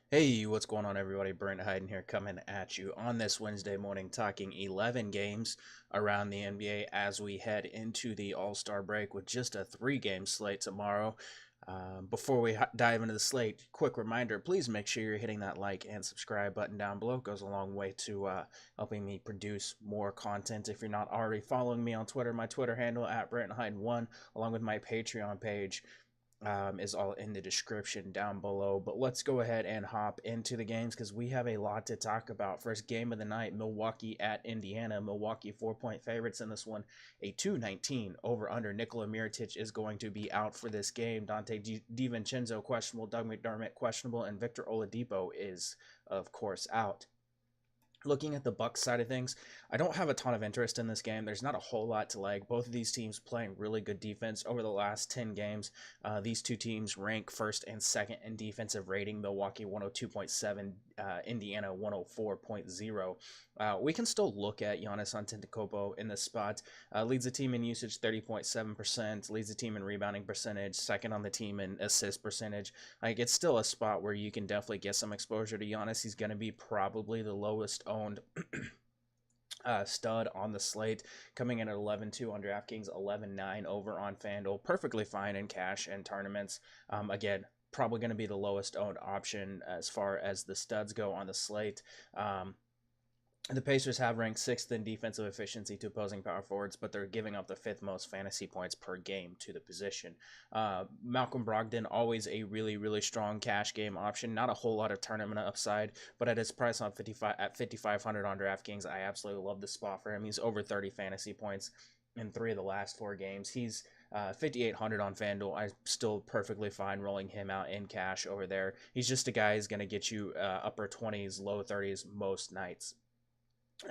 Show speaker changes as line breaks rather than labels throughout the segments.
Hey, what's going on, everybody? Brent Hyden here, coming at you on this Wednesday morning, talking 11 games around the NBA as we head into the All-Star break with just a 3-game slate tomorrow. Before we dive into the slate, quick reminder, please make sure you're hitting that like and subscribe button down below. It goes a long way to helping me produce more content. If you're not already following me on Twitter, my Twitter handle at BrentHyden1, along with my Patreon page, is all in the description down below. But let's go ahead and hop into the games because we have a lot to talk about. First game of the night, Milwaukee at Indiana. Milwaukee 4-point favorites in this one. A 219 over under. Nikola Mirotic is going to be out for this game. Dante DiVincenzo questionable. Doug McDermott questionable. And Victor Oladipo is, of course, out. Looking at the Bucks side of things, I don't have a ton of interest in this game. There's not a whole lot to like. Both of these teams playing really good defense over the last 10 games. These two teams rank first and second in defensive rating. Milwaukee 102.7, Indiana 104.0. We can still look at Giannis Antetokounmpo in this spot. Leads the team in usage 30.7%. Leads the team in rebounding percentage. Second on the team in assist percentage. Like, it's still a spot where you can definitely get some exposure to Giannis. He's going to be probably the lowest owned stud on the slate, coming in at 11-2 on DraftKings, 11-9 over on FanDuel. Perfectly fine in cash and tournaments. Again, probably going to be the lowest owned option as far as the studs go on the slate. The Pacers have ranked 6th in defensive efficiency to opposing power forwards, but they're giving up the 5th most fantasy points per game to the position. Malcolm Brogdon, always a really strong cash game option. Not a whole lot of tournament upside, but at his price on 5,500 on DraftKings, I absolutely love the spot for him. He's over 30 fantasy points in 3 of the last 4 games. He's 5,800 on FanDuel. I'm still perfectly fine rolling him out in cash over there. He's just a guy who's going to get you upper 20s, low 30s most nights.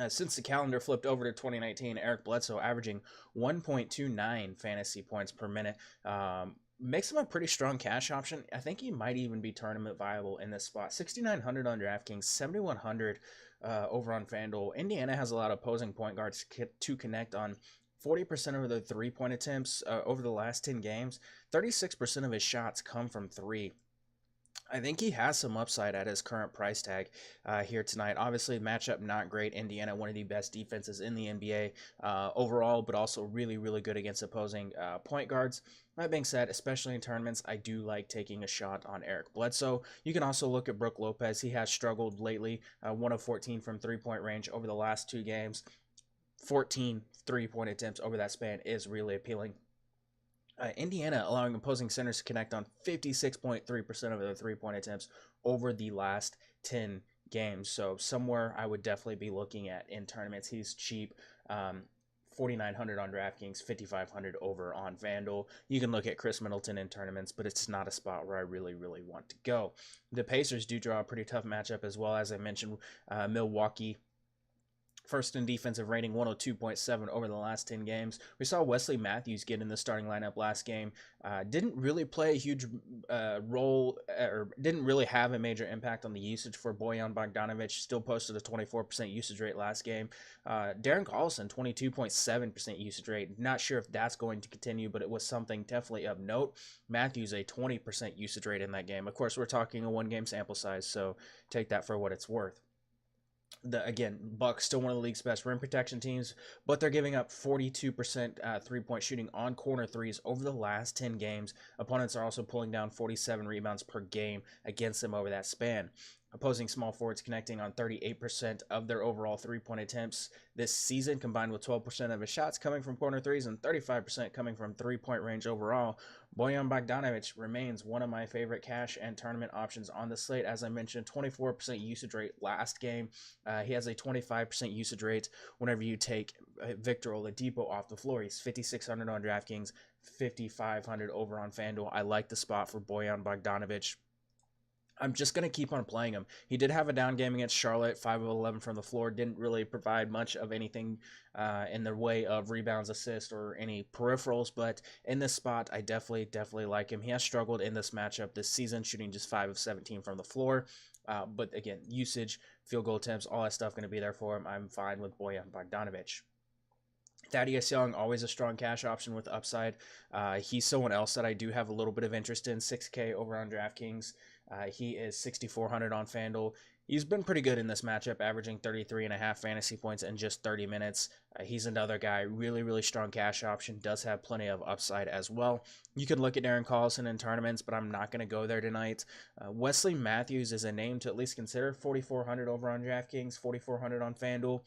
Since the calendar flipped over to 2019, Eric Bledsoe averaging 1.29 fantasy points per minute. Makes him a pretty strong cash option. I think he might even be tournament viable in this spot. 6,900 on DraftKings, 7,100 over on FanDuel. Indiana has a lot of opposing point guards to connect on. 40% of their three-point attempts over the last 10 games. 36% of his shots come from 3. I think he has some upside at his current price tag here tonight. Obviously, matchup not great. Indiana, one of the best defenses in the NBA overall, but also really good against opposing point guards. That being said, especially in tournaments, I do like taking a shot on Eric Bledsoe. You can also look at Brook Lopez. He has struggled lately, 1 of 14 from three-point range over the last 2 games. 14 three-point attempts over that span is really appealing. Indiana allowing opposing centers to connect on 56.3% of their three-point attempts over the last 10 games. So somewhere I would definitely be looking at in tournaments. He's cheap. 4,900 on DraftKings, 5,500 over on FanDuel. You can look at Chris Middleton in tournaments, but it's not a spot where I really want to go. The Pacers do draw a pretty tough matchup as well. As I mentioned, Milwaukee first in defensive rating, 102.7 over the last 10 games. We saw Wesley Matthews get in the starting lineup last game. Didn't really play a huge role, or didn't really have a major impact on the usage for Bojan Bogdanovic. Still posted a 24% usage rate last game. Darren Collison, 22.7% usage rate. Not sure if that's going to continue, but it was something definitely of note. Matthews, a 20% usage rate in that game. Of course, we're talking a 1-game sample size, so take that for what it's worth. Again, Bucks still one of the league's best rim protection teams, but they're giving up 42% three-point shooting on corner threes over the last 10 games. Opponents are also pulling down 47 rebounds per game against them over that span. Opposing small forwards connecting on 38% of their overall three-point attempts this season, combined with 12% of his shots coming from corner threes and 35% coming from three-point range overall. Bojan Bogdanovic remains one of my favorite cash and tournament options on the slate. As I mentioned, 24% usage rate last game. He has a 25% usage rate whenever you take Victor Oladipo off the floor. He's 5,600 on DraftKings, 5,500 over on FanDuel. I like the spot for Bojan Bogdanovic. I'm just going to keep on playing him. He did have a down game against Charlotte, 5 of 11 from the floor. Didn't really provide much of anything in the way of rebounds, assists, or any peripherals. But in this spot, I definitely like him. He has struggled in this matchup this season, shooting just 5 of 17 from the floor. But again, usage, field goal attempts, all that stuff going to be there for him. I'm fine with Bojan Bogdanovic. Thaddeus Young, always a strong cash option with upside. He's someone else that I do have a little bit of interest in. 6K over on DraftKings. He is 6,400 on FanDuel. He's been pretty good in this matchup, averaging 33.5 fantasy points in just 30 minutes. He's another guy, really, really strong cash option, does have plenty of upside as well. You could look at Darren Collison in tournaments, but I'm not going to go there tonight. Wesley Matthews is a name to at least consider, 4,400 over on DraftKings, 4,400 on FanDuel.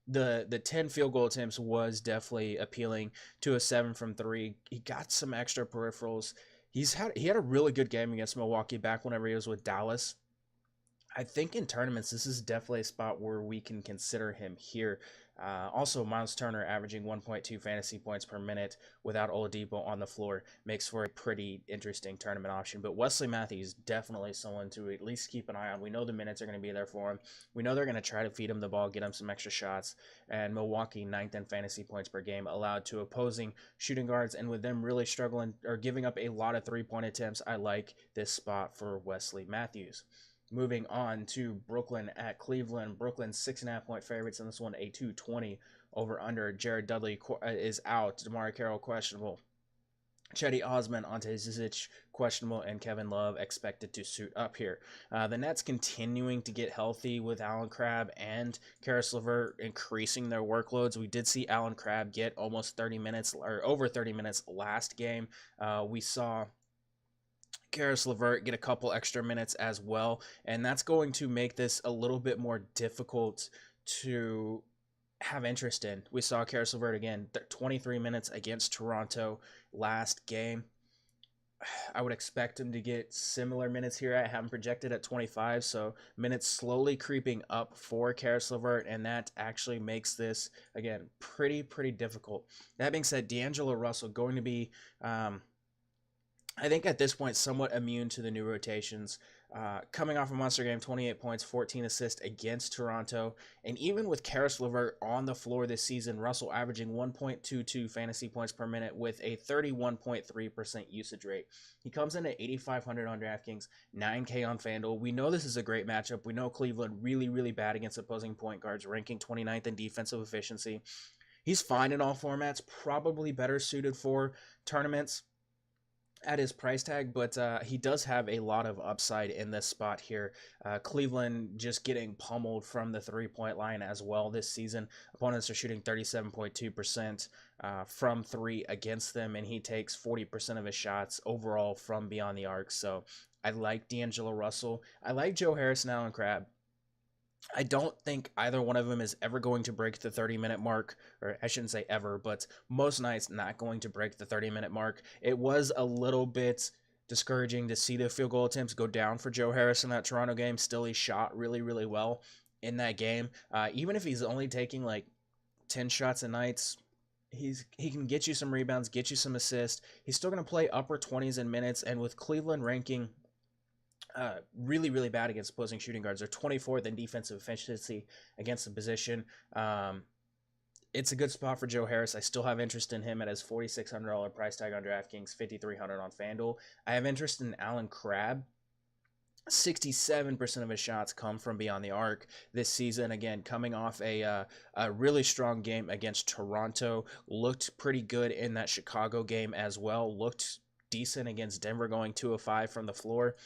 The 10 field goal attempts was definitely appealing to a 7 from 3. He got some extra peripherals. He had a really good game against Milwaukee back whenever he was with Dallas. I think in tournaments, this is definitely a spot where we can consider him here. Also, Miles Turner averaging 1.2 fantasy points per minute without Oladipo on the floor makes for a pretty interesting tournament option. But Wesley Matthews, definitely someone to at least keep an eye on. We know the minutes are going to be there for him. We know they're going to try to feed him the ball, get him some extra shots. And Milwaukee, 9th in fantasy points per game allowed to opposing shooting guards. And with them really struggling or giving up a lot of three-point attempts, I like this spot for Wesley Matthews. Moving on to Brooklyn at Cleveland. Brooklyn 6.5 point favorites in this one, a 220 over under. Jared Dudley is out. DeMar Carroll questionable. Chetty Osman, Ante Zizic questionable, and Kevin Love expected to suit up here. The Nets continuing to get healthy with Allen Crabbe and Karis LeVert increasing their workloads. We did see Allen Crabbe get almost 30 minutes or over 30 minutes last game. We saw Karis LeVert get a couple extra minutes as well, and that's going to make this a little bit more difficult to have interest in. We saw Karis LeVert again, 23 minutes against Toronto last game. I would expect him to get similar minutes here. I have him projected at 25, so minutes slowly creeping up for Karis LeVert, and that actually makes this, again, pretty difficult. That being said, D'Angelo Russell going to be I think at this point, somewhat immune to the new rotations. Coming off a monster game, 28 points, 14 assists against Toronto. And even with Karis LeVert on the floor this season, Russell averaging 1.22 fantasy points per minute with a 31.3% usage rate. He comes in at 8,500 on DraftKings, 9K on FanDuel. We know this is a great matchup. We know Cleveland really bad against opposing point guards, ranking 29th in defensive efficiency. He's fine in all formats, probably better suited for tournaments at his price tag, but he does have a lot of upside in this spot here. Cleveland just getting pummeled from the three-point line as well this season. Opponents are shooting 37.2% from three against them, and he takes 40% of his shots overall from beyond the arc. So I like D'Angelo Russell. I like Joe Harris and Allen Crabbe. I don't think either one of them is ever going to break the 30-minute mark, or I shouldn't say ever, but most nights not going to break the 30-minute mark. It was a little bit discouraging to see the field goal attempts go down for Joe Harris in that Toronto game. Still, he shot really well in that game. Even if he's only taking like 10 shots a night, he can get you some rebounds, get you some assists. He's still going to play upper 20s in minutes, and with Cleveland ranking really bad against opposing shooting guards. They're 24th in defensive efficiency against the position. It's a good spot for Joe Harris. I still have interest in him at his $4,600 price tag on DraftKings, $5,300 on FanDuel. I have interest in Allen Crabbe. 67% of his shots come from beyond the arc this season. Again, coming off a really strong game against Toronto. Looked pretty good in that Chicago game as well. Looked decent against Denver, going 2 of 5 from the floor.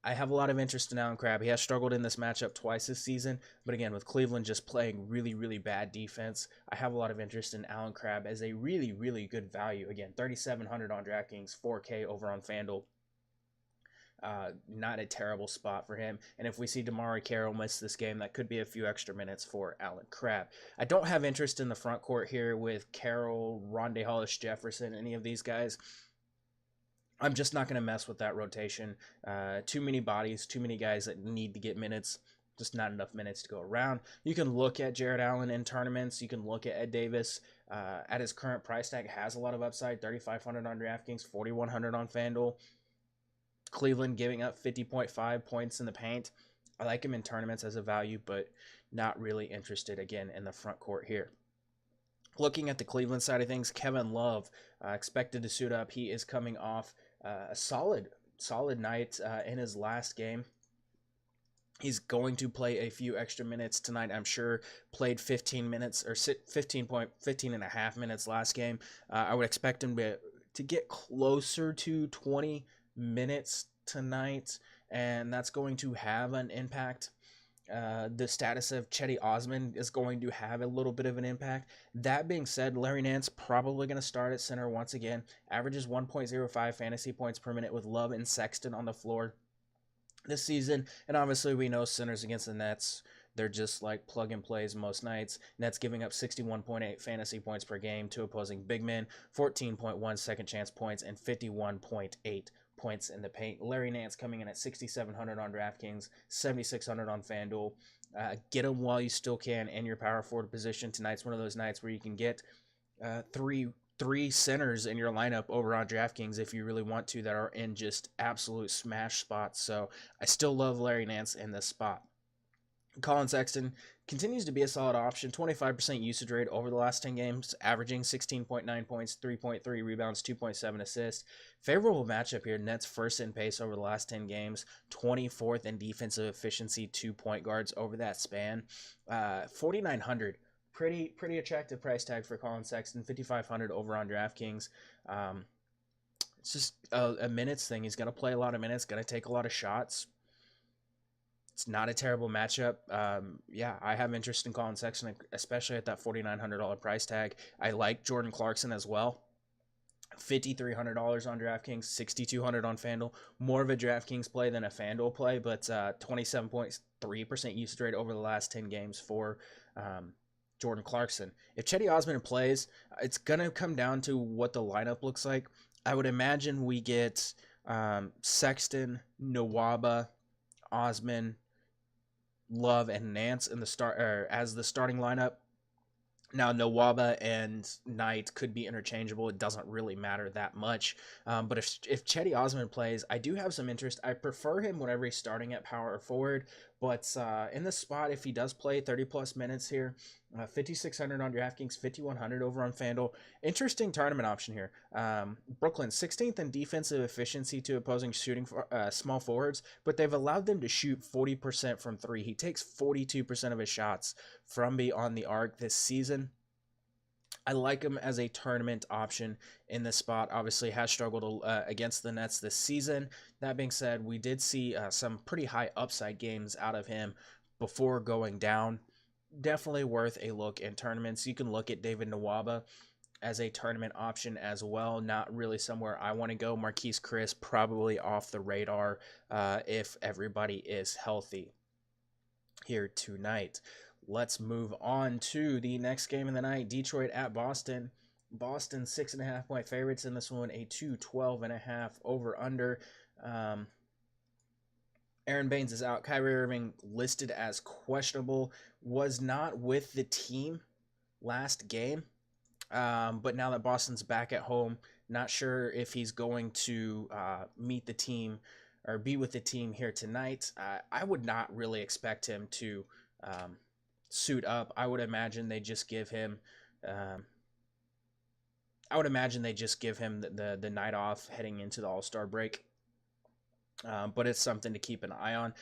I have a lot of interest in Allen Crabbe. He has struggled in this matchup twice this season, but again, with Cleveland just playing really bad defense, I have a lot of interest in Allen Crabbe as a really good value. Again, 3,700 on DraftKings, 4K over on FanDuel. Not a terrible spot for him. And if we see DeMar Carroll miss this game, that could be a few extra minutes for Allen Crabbe. I don't have interest in the front court here with Carroll, Rondae Hollis-Jefferson, any of these guys. I'm just not going to mess with that rotation. Too many bodies, too many guys that need to get minutes, just not enough minutes to go around. You can look at Jared Allen in tournaments. You can look at Ed Davis. At his current price tag, has a lot of upside, 3,500 on DraftKings, 4,100 on FanDuel. Cleveland giving up 50.5 points in the paint. I like him in tournaments as a value, but not really interested, again, in the front court here. Looking at the Cleveland side of things, Kevin Love expected to suit up. He is coming off a solid night in his last game. He's going to play a few extra minutes tonight, I'm sure. Played 15 minutes or 15 and a half minutes last game. I would expect him to get closer to 20 minutes tonight. and that's going to have an impact. The status of Chetty Osman is going to have a little bit of an impact. That being said, Larry Nance probably going to start at center once again. Averages 1.05 fantasy points per minute with Love and Sexton on the floor this season. And obviously we know centers against the Nets, they're just like plug and plays most nights. Nets giving up 61.8 fantasy points per game to opposing big men, 14.1 second chance points, and 51.8 points in the paint. Larry Nance coming in at 6,700 on DraftKings, 7,600 on FanDuel. Get him while you still can in your power forward position. Tonight's one of those nights where you can get three centers in your lineup over on DraftKings if you really want to, that are in just absolute smash spots. So I still love Larry Nance in this spot. Colin Sexton continues to be a solid option. 25% usage rate over the last 10 games, averaging 16.9 points, 3.3 rebounds, 2.7 assists. Favorable matchup here. Nets first in pace over the last 10 games, 24th in defensive efficiency, 2 point guards over that span. 4,900. Pretty attractive price tag for Colin Sexton. 5,500 over on DraftKings. It's just a minutes thing. He's going to play a lot of minutes, going to take a lot of shots. It's not a terrible matchup. Yeah, I have interest in Colin Sexton, especially at that $4,900 price tag. I like Jordan Clarkson as well. $5,300 on DraftKings, $6,200 on FanDuel. More of a DraftKings play than a FanDuel play, but 27.3% usage rate over the last 10 games for Jordan Clarkson. If Chetty Osman plays, it's going to come down to what the lineup looks like. I would imagine we get Sexton, Nwaba, Osman, Love, and Nance in the as the starting lineup. Now, Nwaba and Knight could be interchangeable. It doesn't really matter that much. But if Chetty Osman plays, I do have some interest. I prefer him whenever he's starting at power forward. But in this spot, if he does play 30-plus minutes here, 5,600 on DraftKings, 5,100 over on FanDuel. Interesting tournament option here. Brooklyn, 16th in defensive efficiency to opposing shooting small forwards, but they've allowed them to shoot 40% from three. He takes 42% of his shots from beyond the arc this season. I like him as a tournament option in this spot. Obviously has struggled against the Nets this season. That being said, we did see some pretty high upside games out of him before going down. Definitely worth a look in tournaments. You can look at David Nwaba as a tournament option as well. Not really somewhere I want to go. Marquise Chris probably off the radar if everybody is healthy here tonight. Let's move on to the next game of the night. Detroit at Boston. Boston 6.5 point favorites in this one. A 212.5 over under. Aaron Baines is out. Kyrie Irving listed as questionable. Was not with the team last game. But now that Boston's back at home, not sure if he's going to meet the team or be with the team here tonight. I would not really expect him to suit up. I would imagine they just give him the night off heading into the All-Star break. But it's something to keep an eye on.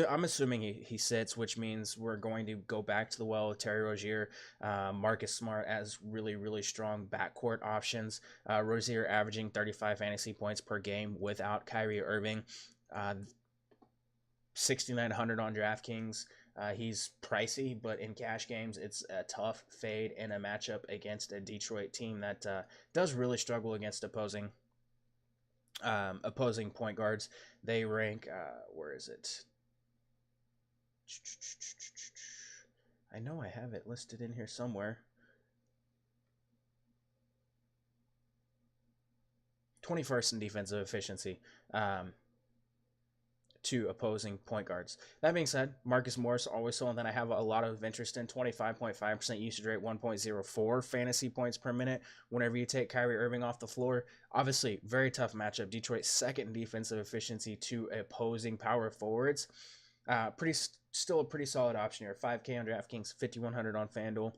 I'm assuming he sits, which means we're going to go back to the well with Terry Rozier, Marcus Smart as really, really strong backcourt options. Rozier averaging 35 fantasy points per game without Kyrie Irving. 6,900 on DraftKings. He's pricey, but in cash games, it's a tough fade in a matchup against a Detroit team that does really struggle against opposing point guards. They rank, where is it? I know I have it listed in here somewhere. 21st in defensive efficiency to opposing point guards. That being said, Marcus Morris, always someone that I have a lot of interest in. 25.5% usage rate, 1.04 fantasy points per minute whenever you take Kyrie Irving off the floor. Obviously, very tough matchup. Detroit's second in defensive efficiency to opposing power forwards. Still a pretty solid option here. 5K on DraftKings, 5,100 on FanDuel.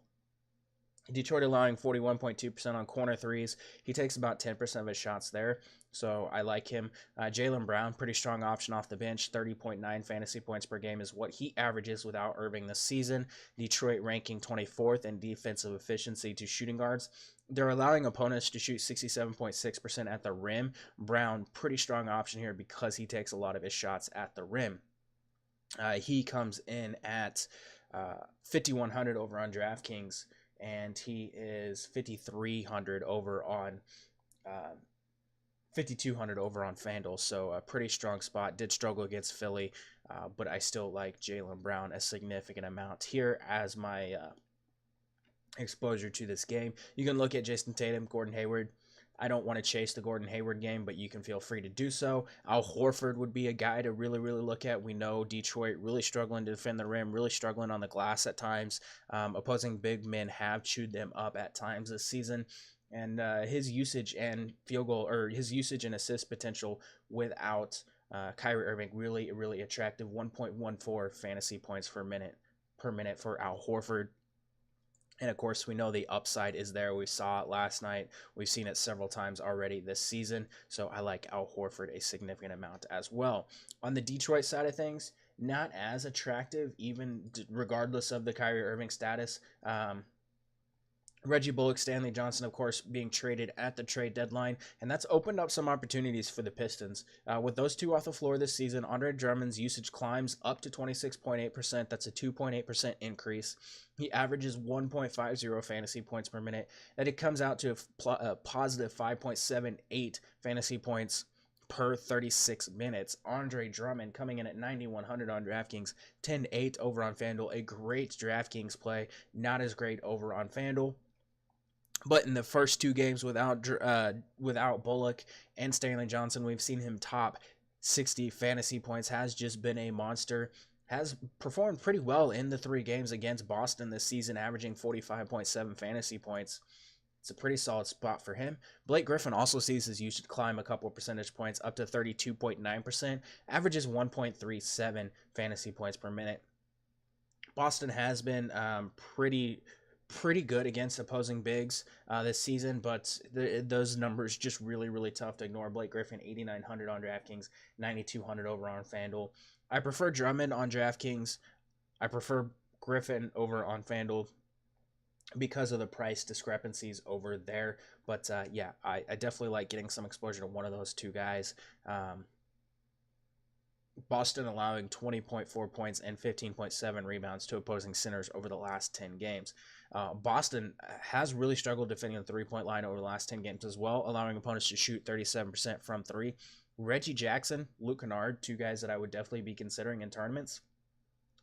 Detroit allowing 41.2% on corner threes. He takes about 10% of his shots there, so I like him. Jaylen Brown, pretty strong option off the bench. 30.9 fantasy points per game is what he averages without Irving this season. Detroit ranking 24th in defensive efficiency to shooting guards. They're allowing opponents to shoot 67.6% at the rim. Brown, pretty strong option here because he takes a lot of his shots at the rim. He comes in at 5,100 over on DraftKings, and he is 5,300 over on 5,200 over on FanDuel. So a pretty strong spot. Did struggle against Philly, but I still like Jaylen Brown a significant amount here as my exposure to this game. You can look at Jason Tatum, Gordon Hayward. I don't want to chase the Gordon Hayward game, but you can feel free to do so. Al Horford would be a guy to really look at. We know Detroit really struggling to defend the rim, really struggling on the glass at times. Opposing big men have chewed them up at times this season. And his usage and field goal, or his usage and assist potential without Kyrie Irving, really attractive. 1.14 fantasy points per minute for Al Horford. And of course, we know the upside is there. We saw it last night. We've seen it several times already this season. So I like Al Horford a significant amount as well. On the Detroit side of things, not as attractive, even regardless of the Kyrie Irving status. Reggie Bullock, Stanley Johnson, of course, being traded at the trade deadline, and that's opened up some opportunities for the Pistons. With those two off the floor this season, Andre Drummond's usage climbs up to 26.8%. That's a 2.8% increase. He averages 1.50 fantasy points per minute, and it comes out to a positive 5.78 fantasy points per 36 minutes. Andre Drummond coming in at 9,100 on DraftKings, 10-8 over on FanDuel. A great DraftKings play, not as great over on FanDuel. But in the first two games without Bullock and Stanley Johnson, we've seen him top 60 fantasy points, has just been a monster, has performed pretty well in the 3 games against Boston this season, averaging 45.7 fantasy points. It's a pretty solid spot for him. Blake Griffin also sees his usage climb a couple percentage points up to 32.9%, averages 1.37 fantasy points per minute. Boston has been pretty good against opposing bigs this season, but those numbers just really tough to ignore. Blake Griffin, 8,900 on DraftKings, 9,200 over on FanDuel. I prefer Drummond on DraftKings. I prefer Griffin over on FanDuel because of the price discrepancies over there. But yeah, I definitely like getting some exposure to one of those two guys. Boston allowing 20.4 points and 15.7 rebounds to opposing centers over the last 10 games. Boston has really struggled defending the three-point line over the last 10 games as well, allowing opponents to shoot 37% from three. Reggie Jackson, Luke Kennard, two guys that I would definitely be considering in tournaments.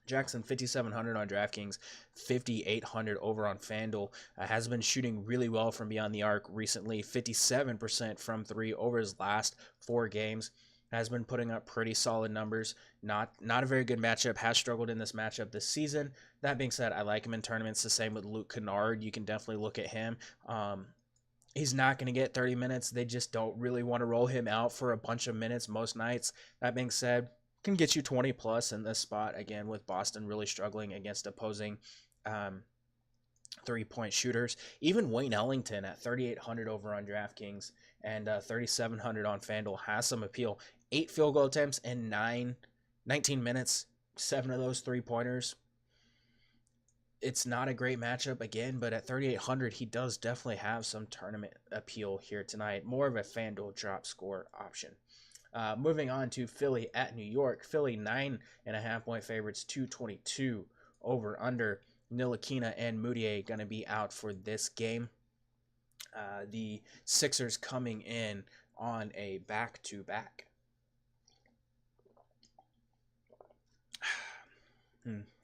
Jackson, 5,700 on DraftKings, 5,800 over on FanDuel. Has been shooting really well from beyond the arc recently, 57% from three over his last 4 games. Has been putting up pretty solid numbers. Not a very good matchup. Has struggled in this matchup this season. That being said, I like him in tournaments. The same with Luke Kennard. You can definitely look at him. He's not going to get 30 minutes. They just don't really want to roll him out for a bunch of minutes most nights. That being said, can get you 20 plus in this spot, again, with Boston really struggling against opposing three-point shooters. Even Wayne Ellington at 3,800 over on DraftKings and 3,700 on FanDuel has some appeal. 8 field goal attempts in 19 minutes, 7 of those three-pointers. It's not a great matchup again, but at 3,800, he does definitely have some tournament appeal here tonight. More of a FanDuel drop score option. Moving on to Philly at New York. Philly 9.5 point favorites, 222 over under. Ntilikina and Moutier going to be out for this game. The Sixers coming in on a back-to-back.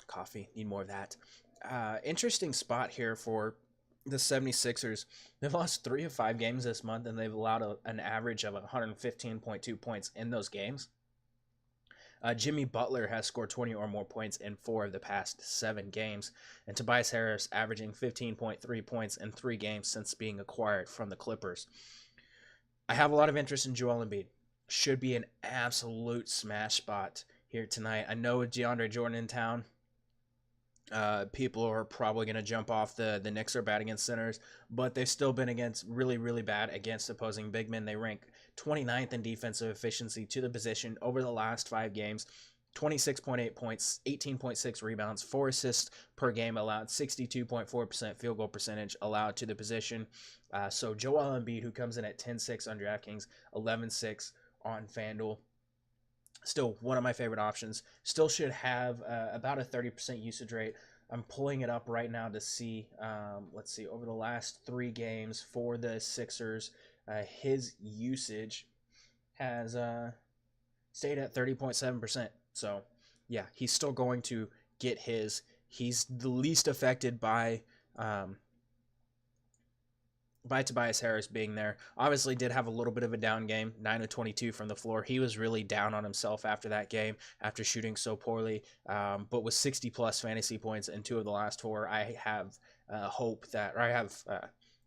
Coffee, need more of that. Interesting spot here for the 76ers. They've lost 3 of 5 games this month, and they've allowed an average of 115.2 points in those games. Jimmy Butler has scored 20 or more points in 4 of the past 7 games, and Tobias Harris averaging 15.3 points in 3 games since being acquired from the Clippers. I have a lot of interest in Joel Embiid. Should be an absolute smash spot here tonight. I know with DeAndre Jordan in town, People are probably going to jump off the Knicks are bad against centers, but they've still been against really bad against opposing big men. They rank 29th in defensive efficiency to the position over the last 5 games. 26.8 points, 18.6 rebounds, 4 assists per game allowed, 62.4% field goal percentage allowed to the position. So Joel Embiid, who comes in at 10-6 on DraftKings, 11-6 on FanDuel, still one of my favorite options. Still should have about a 30% usage rate. I'm pulling it up right now to see. Let's see, over the last 3 games for the Sixers, his usage has stayed at 30.7%. So, yeah, he's still going to get his. He's the least affected by Tobias Harris being there. Obviously did have a little bit of a down game, 9 of 22 from the floor. He was really down on himself after that game, after shooting so poorly, but with 60-plus fantasy points in 2 of the last 4, I have a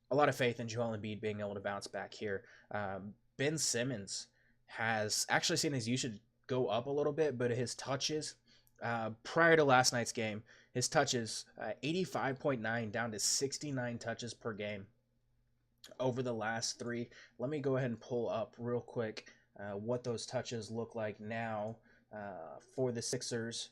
lot of faith in Joel Embiid being able to bounce back here. Ben Simmons has actually seen his usage go up a little bit, but his touches, prior to last night's game, his touches, 85.9 down to 69 touches per game over the last 3. Let me go ahead and pull up real quick what those touches look like now for the Sixers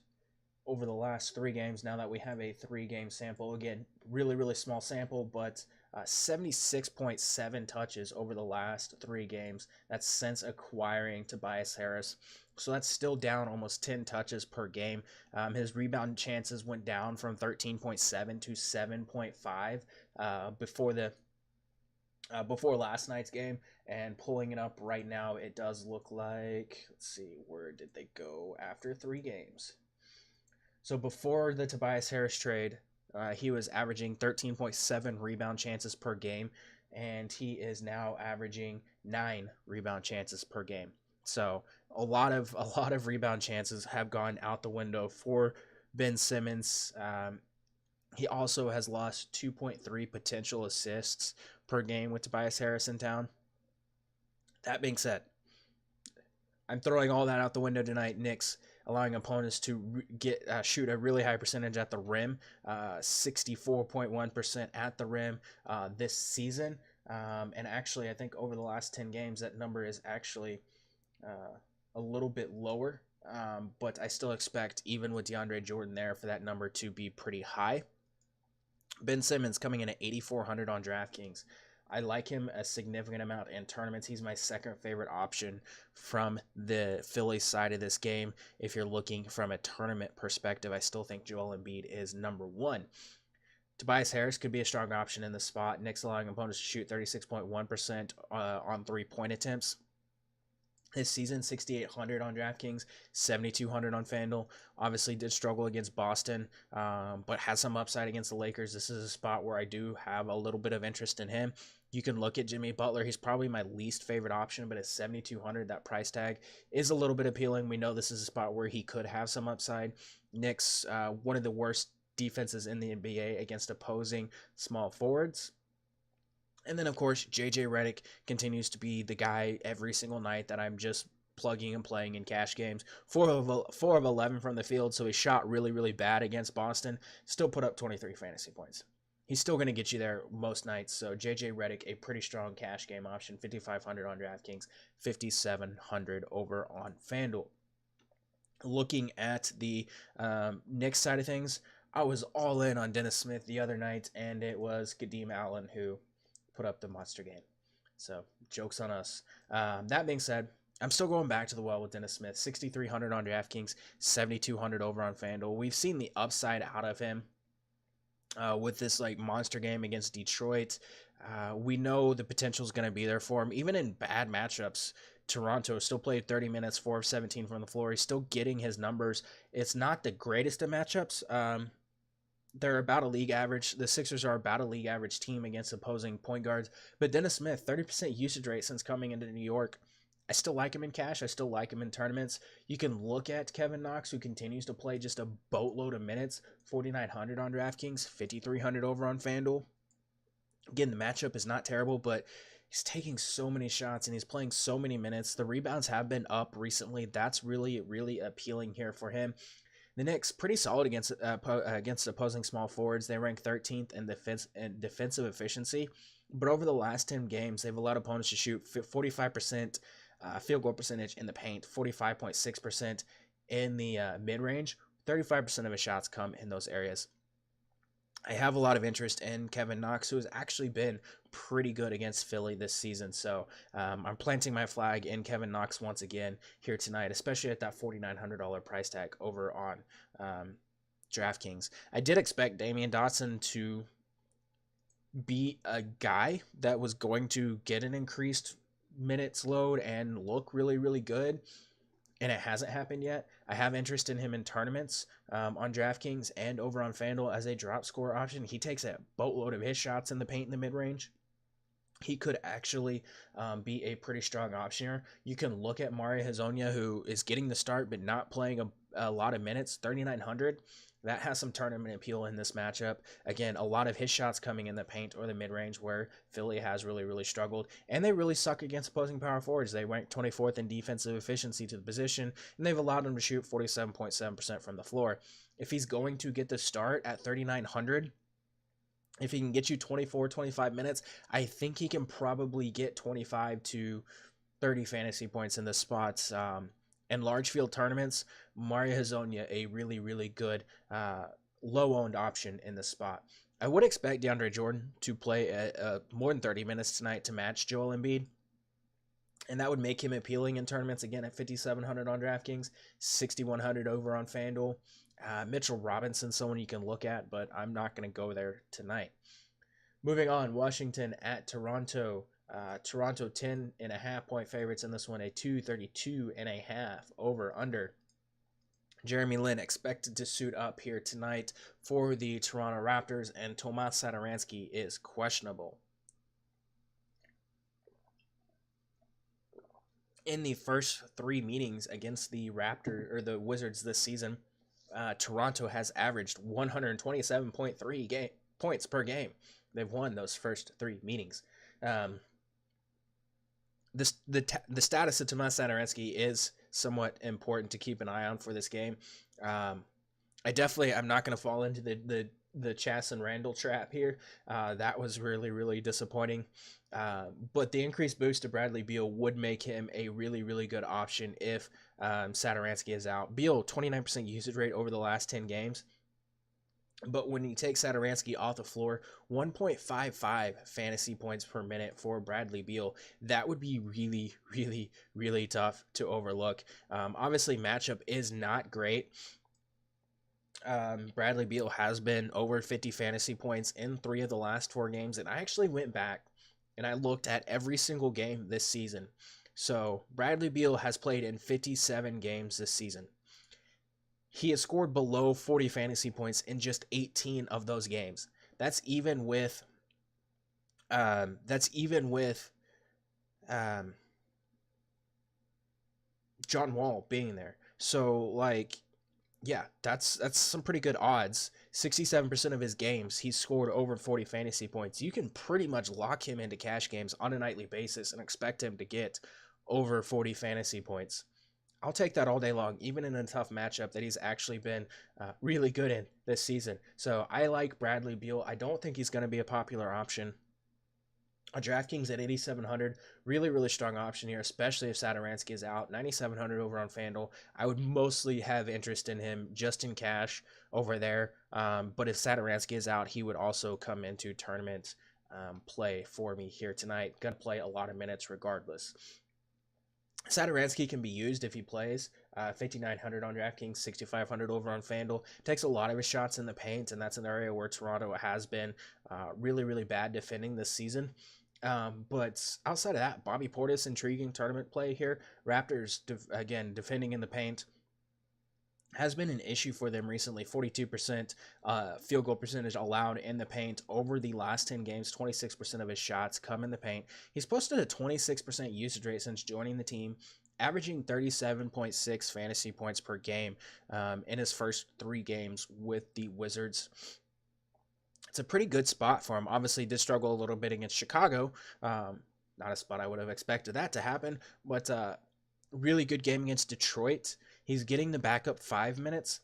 over the last 3 games, now that we have a 3-game sample. Again, really small sample, but 76.7 touches over the last 3 games. That's since acquiring Tobias Harris. So that's still down almost 10 touches per game. His rebound chances went down from 13.7 to 7.5 before last night's game. And pulling it up right now, it does look like, let's see, where did they go after 3 games? So before the Tobias Harris trade, he was averaging 13.7 rebound chances per game, and he is now averaging 9 rebound chances per game. So a lot of rebound chances have gone out the window for Ben Simmons. He also has lost 2.3 potential assists per game with Tobias Harris in town. That being said, I'm throwing all that out the window tonight. Knicks allowing opponents to shoot a really high percentage at the rim, 64.1% at the rim this season. And actually, I think over the last 10 games, that number is actually a little bit lower. But I still expect, even with DeAndre Jordan there, for that number to be pretty high. Ben Simmons coming in at 8,400 on DraftKings. I like him a significant amount in tournaments. He's my second favorite option from the Phillies side of this game. If you're looking from a tournament perspective, I still think Joel Embiid is number 1. Tobias Harris could be a strong option in the spot. Knicks allowing opponents to shoot 36.1% on 3-point attempts this season, 6,800 on DraftKings, 7,200 on FanDuel. Obviously did struggle against Boston, but has some upside against the Lakers. This is a spot where I do have a little bit of interest in him. You can look at Jimmy Butler. He's probably my least favorite option, but at 7,200, that price tag is a little bit appealing. We know this is a spot where he could have some upside. Knicks, one of the worst defenses in the NBA against opposing small forwards. And then, of course, J.J. Redick continues to be the guy every single night that I'm just plugging and playing in cash games. 4 of 11 from the field, so he shot really bad against Boston. Still put up 23 fantasy points. He's still going to get you there most nights. So J.J. Redick, a pretty strong cash game option. 5,500 on DraftKings, 5,700 over on FanDuel. Looking at the Knicks side of things, I was all in on Dennis Smith the other night, and it was Kadeem Allen who put up the monster game. So joke's on us. That being said, I'm still going back to the well with Dennis Smith. 6,300 on DraftKings, 7,200 over on FanDuel. We've seen the upside out of him with this like monster game against Detroit. We know the potential is going to be there for him, even in bad matchups. Toronto still played 30 minutes, 4 of 17 from the floor. He's still getting his numbers. It's not the greatest of matchups. They're about a league average. The Sixers are about a league average team against opposing point guards. But Dennis Smith, 30% usage rate since coming into New York. I still like him in cash. I still like him in tournaments. You can look at Kevin Knox, who continues to play just a boatload of minutes. 4,900 on DraftKings, 5,300 over on FanDuel. Again, the matchup is not terrible, but he's taking so many shots and he's playing so many minutes. The rebounds have been up recently. That's really appealing here for him. The Knicks pretty solid against opposing small forwards. They rank 13th in defensive efficiency, but over the last 10 games, they've allowed opponents to shoot 45% field goal percentage in the paint, 45.6% in the mid range. 35% of his shots come in those areas. I have a lot of interest in Kevin Knox, who has actually been pretty good against Philly this season. So I'm planting my flag in Kevin Knox once again here tonight, especially at that $4,900 price tag over on DraftKings. I did expect Damian Dotson to be a guy that was going to get an increased minutes load and look really, really good, and it hasn't happened yet. I have interest in him in tournaments on DraftKings and over on FanDuel as a drop score option. He takes a boatload of his shots in the paint in the mid-range. He could actually be a pretty strong option here. You can look at Mario Hezonja, who is getting the start but not playing a lot of minutes, 3,900. That has some tournament appeal in this matchup. Again, a lot of his shots coming in the paint or the mid-range, where Philly has really, really struggled. And they really suck against opposing power forwards. They rank 24th in defensive efficiency to the position, and they've allowed him to shoot 47.7% from the floor. If he's going to get the start at 3,900, if he can get you 24, 25 minutes, I think he can probably get 25 to 30 fantasy points in the spots. In large field tournaments, Mario Hezonja, a really, really good low-owned option in the spot. I would expect DeAndre Jordan to play more than 30 minutes tonight to match Joel Embiid, and that would make him appealing in tournaments, again, at 5,700 on DraftKings, 6,100 over on FanDuel. Mitchell Robinson, someone you can look at, but I'm not going to go there tonight. Moving on, Washington at Toronto. Toronto 10.5 point favorites in this one, a 232.5 over under. Jeremy Lin expected to suit up here tonight for the Toronto Raptors, and Tomas Satoransky is questionable. In the first three meetings against the the Wizards this season, Toronto has averaged 127.3 points per game. They've won those first three meetings. The status of Tomas Satoransky is somewhat important to keep an eye on for this game. I'm not going to fall into the Chas and Randall trap here. That was really, really disappointing. But the increased boost to Bradley Beal would make him a really, really good option if Satoransky is out. Beal, 29% usage rate over the last 10 games. But when you take Satoransky off the floor, 1.55 fantasy points per minute for Bradley Beal, that would be really, really, really tough to overlook. Obviously, matchup is not great. Bradley Beal has been over 50 fantasy points in 3 of the last 4 games, and I actually went back and I looked at every single game this season. So Bradley Beal has played in 57 games this season. He has scored below 40 fantasy points in just 18 of those games. That's even with John Wall being there. So yeah, that's some pretty good odds. 67% of his games, he's scored over 40 fantasy points. You can pretty much lock him into cash games on a nightly basis and expect him to get over 40 fantasy points. I'll take that all day long, even in a tough matchup that he's actually been really good in this season. So I like Bradley Beal. I don't think he's going to be a popular option. DraftKings at 8,700, really, really strong option here, especially if Satoransky is out. 9,700 over on FanDuel. I would mostly have interest in him just in cash over there. But if Satoransky is out, he would also come into tournament play for me here tonight. Going to play a lot of minutes regardless. Satoransky can be used if he plays. 5,900 on DraftKings, 6,500 over on FanDuel. Takes a lot of his shots in the paint, and that's an area where Toronto has been really, really bad defending this season. But outside of that, Bobby Portis, intriguing tournament play here. Raptors, again, defending in the paint has been an issue for them recently. 42% field goal percentage allowed in the paint over the last 10 games. 26% of his shots come in the paint. He's posted a 26% usage rate since joining the team, averaging 37.6 fantasy points per game in his first 3 games with the Wizards. It's a pretty good spot for him. Obviously, did struggle a little bit against Chicago. Not a spot I would have expected that to happen, but really good game against Detroit. He's getting the backup 5 minutes.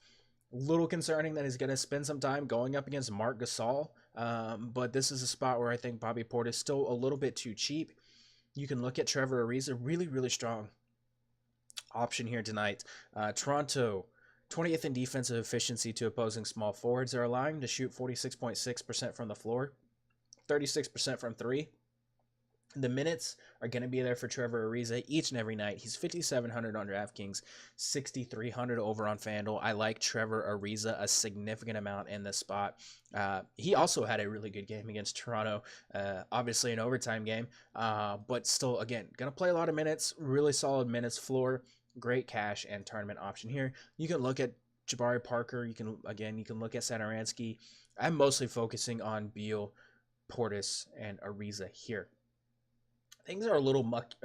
A little concerning that he's going to spend some time going up against Marc Gasol, but this is a spot where I think Bobby Portis is still a little bit too cheap. You can look at Trevor Ariza, really, really strong option here tonight. Toronto, 20th in defensive efficiency to opposing small forwards. They're allowing him to shoot 46.6% from the floor, 36% from three. The minutes are going to be there for Trevor Ariza each and every night. He's 5,700 on DraftKings, 6,300 over on FanDuel. I like Trevor Ariza a significant amount in this spot. He also had a really good game against Toronto, obviously an overtime game, but still, again, going to play a lot of minutes, really solid minutes floor, great cash and tournament option here. You can look at Jabari Parker. You can look at Satoransky. I'm mostly focusing on Beal, Portis, and Ariza here. Things are a little mucked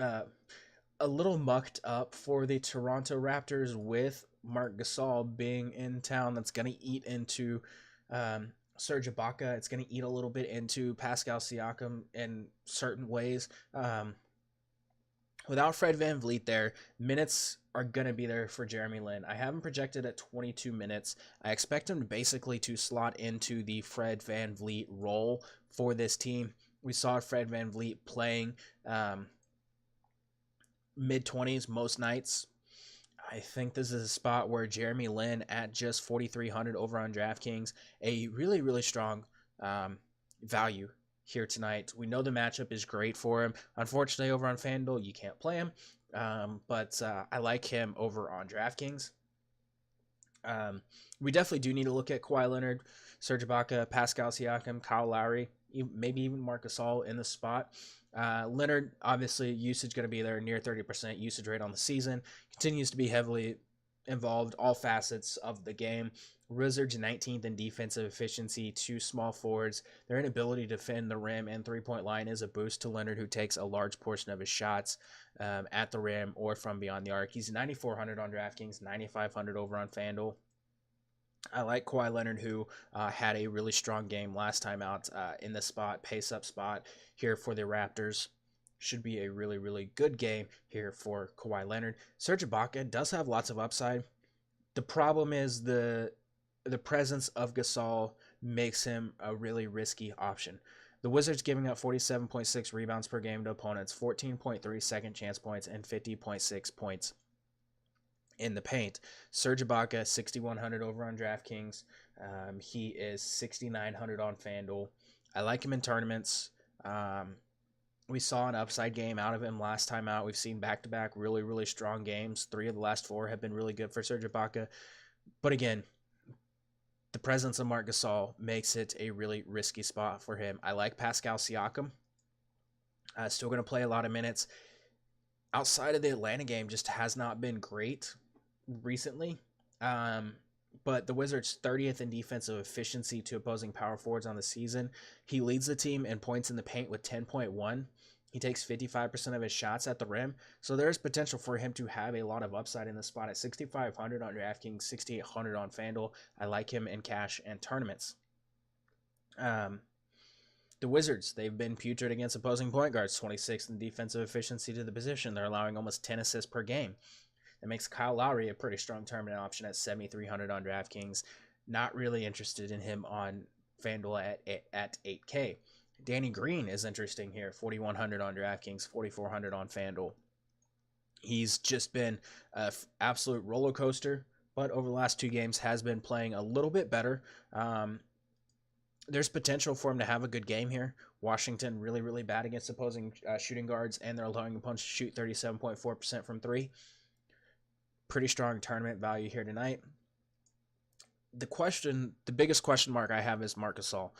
up for the Toronto Raptors with Marc Gasol being in town. That's going to eat into Serge Ibaka. It's going to eat a little bit into Pascal Siakam in certain ways. Without Fred VanVleet there, minutes are going to be there for Jeremy Lin. I have him projected at 22 minutes. I expect him basically to slot into the Fred VanVleet role for this team. We saw Fred VanVleet playing mid-20s most nights. I think this is a spot where Jeremy Lin at just 4,300 over on DraftKings, a really, really strong value here tonight. We know the matchup is great for him. Unfortunately, over on FanDuel, you can't play him, but I like him over on DraftKings. We definitely do need to look at Kawhi Leonard, Serge Ibaka, Pascal Siakam, Kyle Lowry, maybe even Marc Gasol in the spot. Leonard, obviously, usage going to be there, near 30% usage rate on the season. Continues to be heavily involved, all facets of the game. Wizards 19th in defensive efficiency to small forwards. Their inability to defend the rim and three-point line is a boost to Leonard, who takes a large portion of his shots at the rim or from beyond the arc. He's 9,400 on DraftKings, 9,500 over on FanDuel. I like Kawhi Leonard, who had a really strong game last time out in the spot, pace-up spot here for the Raptors. Should be a really, really good game here for Kawhi Leonard. Serge Ibaka does have lots of upside. The problem is the presence of Gasol makes him a really risky option. The Wizards giving up 47.6 rebounds per game to opponents, 14.3 second chance points, and 50.6 points in the paint. Serge Ibaka, 6,100 over on DraftKings. He is 6,900 on FanDuel. I like him in tournaments. We saw an upside game out of him last time out. We've seen back-to-back really, really strong games. 3 of the last 4 have been really good for Serge Ibaka. But again, the presence of Marc Gasol makes it a really risky spot for him. I like Pascal Siakam. Still going to play a lot of minutes. Outside of the Atlanta game, just has not been great recently. But the Wizards 30th in defensive efficiency to opposing power forwards on the season. He leads the team in points in the paint with 10.1. He takes 55% of his shots at the rim. So there's potential for him to have a lot of upside in the spot at 6,500 on DraftKings, 6,800 on FanDuel. I like him in cash and tournaments. The Wizards, they've been putrid against opposing point guards, 26th in defensive efficiency to the position. They're allowing almost 10 assists per game. That makes Kyle Lowry a pretty strong tournament option at 7,300 on DraftKings. Not really interested in him on FanDuel at 8K. Danny Green is interesting here, 4,100 on DraftKings, 4,400 on FanDuel. He's just been an absolute roller coaster, but over the last 2 games has been playing a little bit better. There's potential for him to have a good game here. Washington really, really bad against opposing shooting guards, and they're allowing opponents to shoot 37.4% from 3. Pretty strong tournament value here tonight. The biggest question mark I have is Marc Gasol.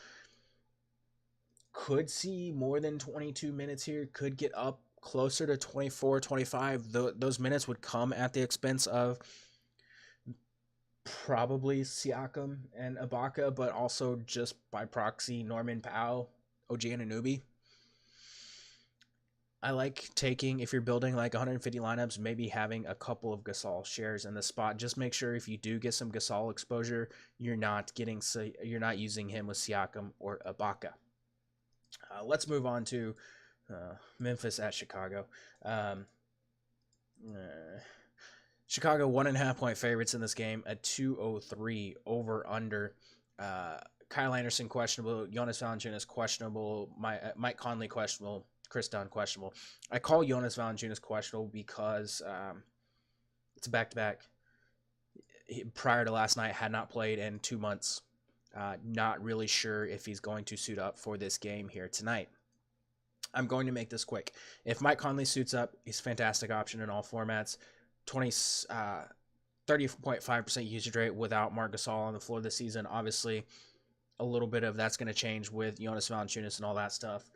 Could see more than 22 minutes here, could get up closer to 24, 25. Those minutes would come at the expense of probably Siakam and Ibaka, but also just by proxy, Norman Powell, OG Anunoby. I like taking, if you're building like 150 lineups, maybe having a couple of Gasol shares in the spot. Just make sure if you do get some Gasol exposure, you're not using him with Siakam or Ibaka. Let's move on to Memphis at Chicago. Chicago 1.5 point favorites in this game at 203 over under. Kyle Anderson questionable, Jonas Valanciunas questionable, Mike Conley questionable, Chris Dunn questionable. I call Jonas Valanciunas questionable because it's a back-to-back. Prior to last night, had not played in 2 months. Not really sure if he's going to suit up for this game here tonight. I'm going to make this quick. If Mike Conley suits up, he's a fantastic option in all formats. 30.5% usage rate without Marc Gasol on the floor this season. Obviously, a little bit of that's going to change with Jonas Valanciunas and all that stuff.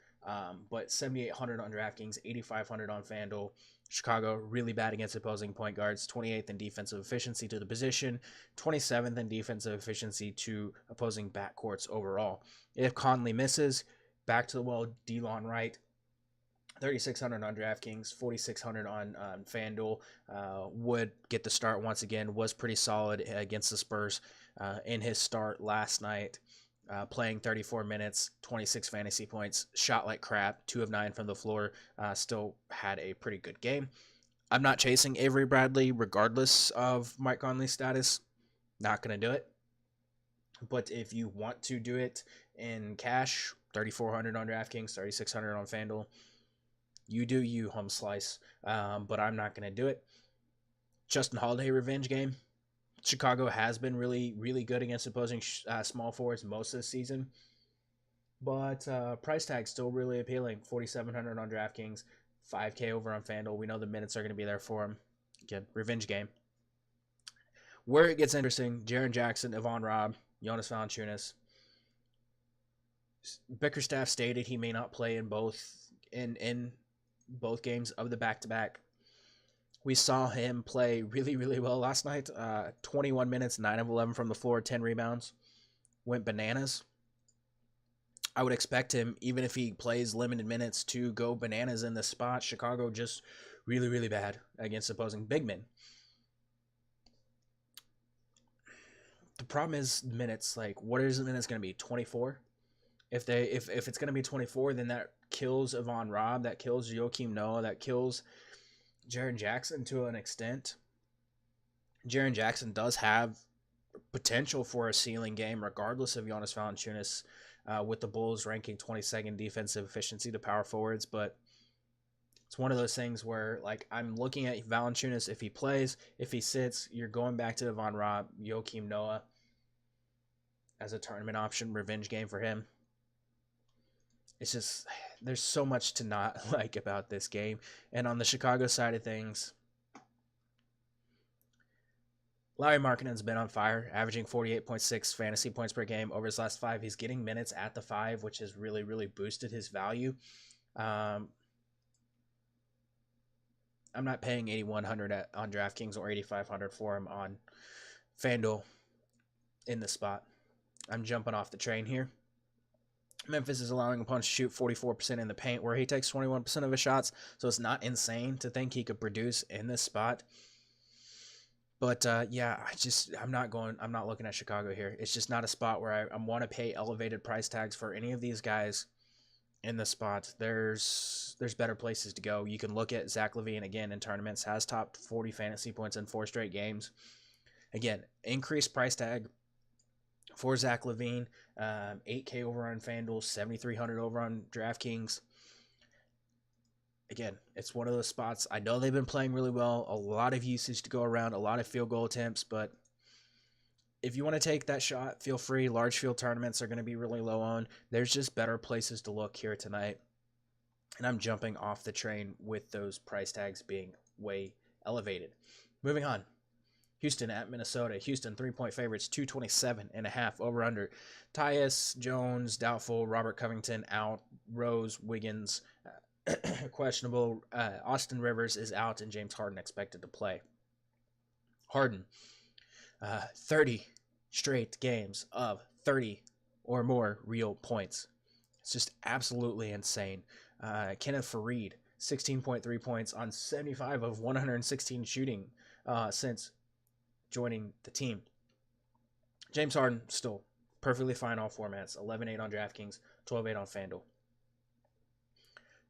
But 7,800 on DraftKings, 8,500 on FanDuel. Chicago really bad against opposing point guards, 28th in defensive efficiency to the position, 27th in defensive efficiency to opposing backcourts overall. If Conley misses, back to the well, Delon Wright, 3,600 on DraftKings, 4,600 on FanDuel. Would get the start once again, was pretty solid against the Spurs in his start last night. Playing 34 minutes, 26 fantasy points, shot like crap, 2 of 9 from the floor, still had a pretty good game. I'm not chasing Avery Bradley regardless of Mike Conley's status. Not going to do it. But if you want to do it in cash, 3,400 on DraftKings, 3,600 on FanDuel, you do you, home slice. But I'm not going to do it. Justin Holiday revenge game. Chicago has been really, really good against opposing small forwards most of the season. But price tag still really appealing. 4,700 on DraftKings, 5K over on FanDuel. We know the minutes are going to be there for him. Again, revenge game. Where it gets interesting, Jaren Jackson, Yvonne Robb, Jonas Valanciunas. Bickerstaff stated he may not play in both games of the back-to-back. We saw him play really, really well last night. 21 minutes, 9 of 11 from the floor, 10 rebounds. Went bananas. I would expect him, even if he plays limited minutes, to go bananas in this spot. Chicago just really, really bad against opposing big men. The problem is minutes. Like, what is the minutes going to be? 24? If it's going to be 24, then that kills Yvonne Robb, that kills Joakim Noah, that kills Jaren Jackson to an extent. Jaren Jackson does have potential for a ceiling game regardless of Jonas Valanciunas, with the Bulls ranking 22nd defensive efficiency to power forwards, but it's one of those things where, like, I'm looking at Valanciunas. If he plays, if he sits, you're going back to Yvonne Robb, Joakim Noah as a tournament option, revenge game for him. It's just, there's so much to not like about this game. And on the Chicago side of things, Lauri Markkanen's been on fire, averaging 48.6 fantasy points per game over his last 5. He's getting minutes at the 5, which has really, really boosted his value. I'm not paying 8,100 on DraftKings or 8,500 for him on FanDuel in this spot. I'm jumping off the train here. Memphis is allowing opponents to shoot 44% in the paint, where he takes 21% of his shots, so it's not insane to think he could produce in this spot. But yeah, I'm not looking at Chicago here. It's just not a spot where I want to pay elevated price tags for any of these guys in this spot. There's better places to go. You can look at Zach LaVine again in tournaments, has topped 40 fantasy points in 4 straight games. Again, increased price tag for Zach LaVine, 8K over on FanDuel, 7,300 over on DraftKings. Again, it's one of those spots. I know they've been playing really well, a lot of usage to go around, a lot of field goal attempts, but if you want to take that shot, feel free. Large field tournaments are going to be really low on. There's just better places to look here tonight, and I'm jumping off the train with those price tags being way elevated. Moving on. Houston at Minnesota. Houston 3-point favorites, 227.5 over under. Tyus Jones doubtful. Robert Covington out. Rose, Wiggins questionable. Austin Rivers is out, and James Harden expected to play. Harden, 30 straight games of 30 or more real points. It's just absolutely insane. Kenneth Faried, 16.3 points on 75 of 116 shooting since joining the team. James Harden still perfectly fine all formats. 11-8 on DraftKings, 12-8 on FanDuel.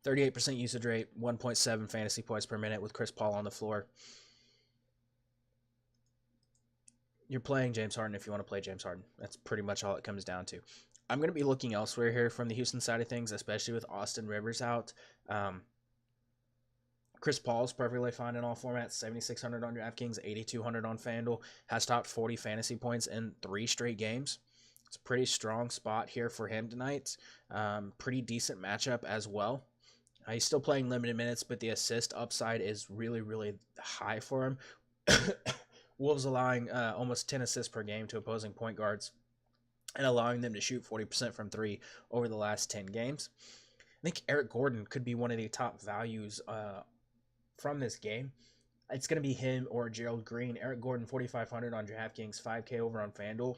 38% usage rate, 1.7 fantasy points per minute with Chris Paul on the floor. you're playing James Harden if you want to play James Harden. That's pretty much all it comes down to. I'm going to be looking elsewhere here from the Houston side of things, especially with Austin Rivers out. Chris Paul's perfectly fine in all formats, 7,600 on DraftKings, 8,200 on FanDuel, has topped 40 fantasy points in 3 straight games. It's a pretty strong spot here for him tonight. Pretty decent matchup as well. He's still playing limited minutes, but the assist upside is really, really high for him. Wolves allowing almost 10 assists per game to opposing point guards and allowing them to shoot 40% from 3 over the last 10 games. I think Eric Gordon could be one of the top values from this game. It's going to be him or Gerald Green. Eric Gordon, 4,500 on DraftKings, 5K over on FanDuel.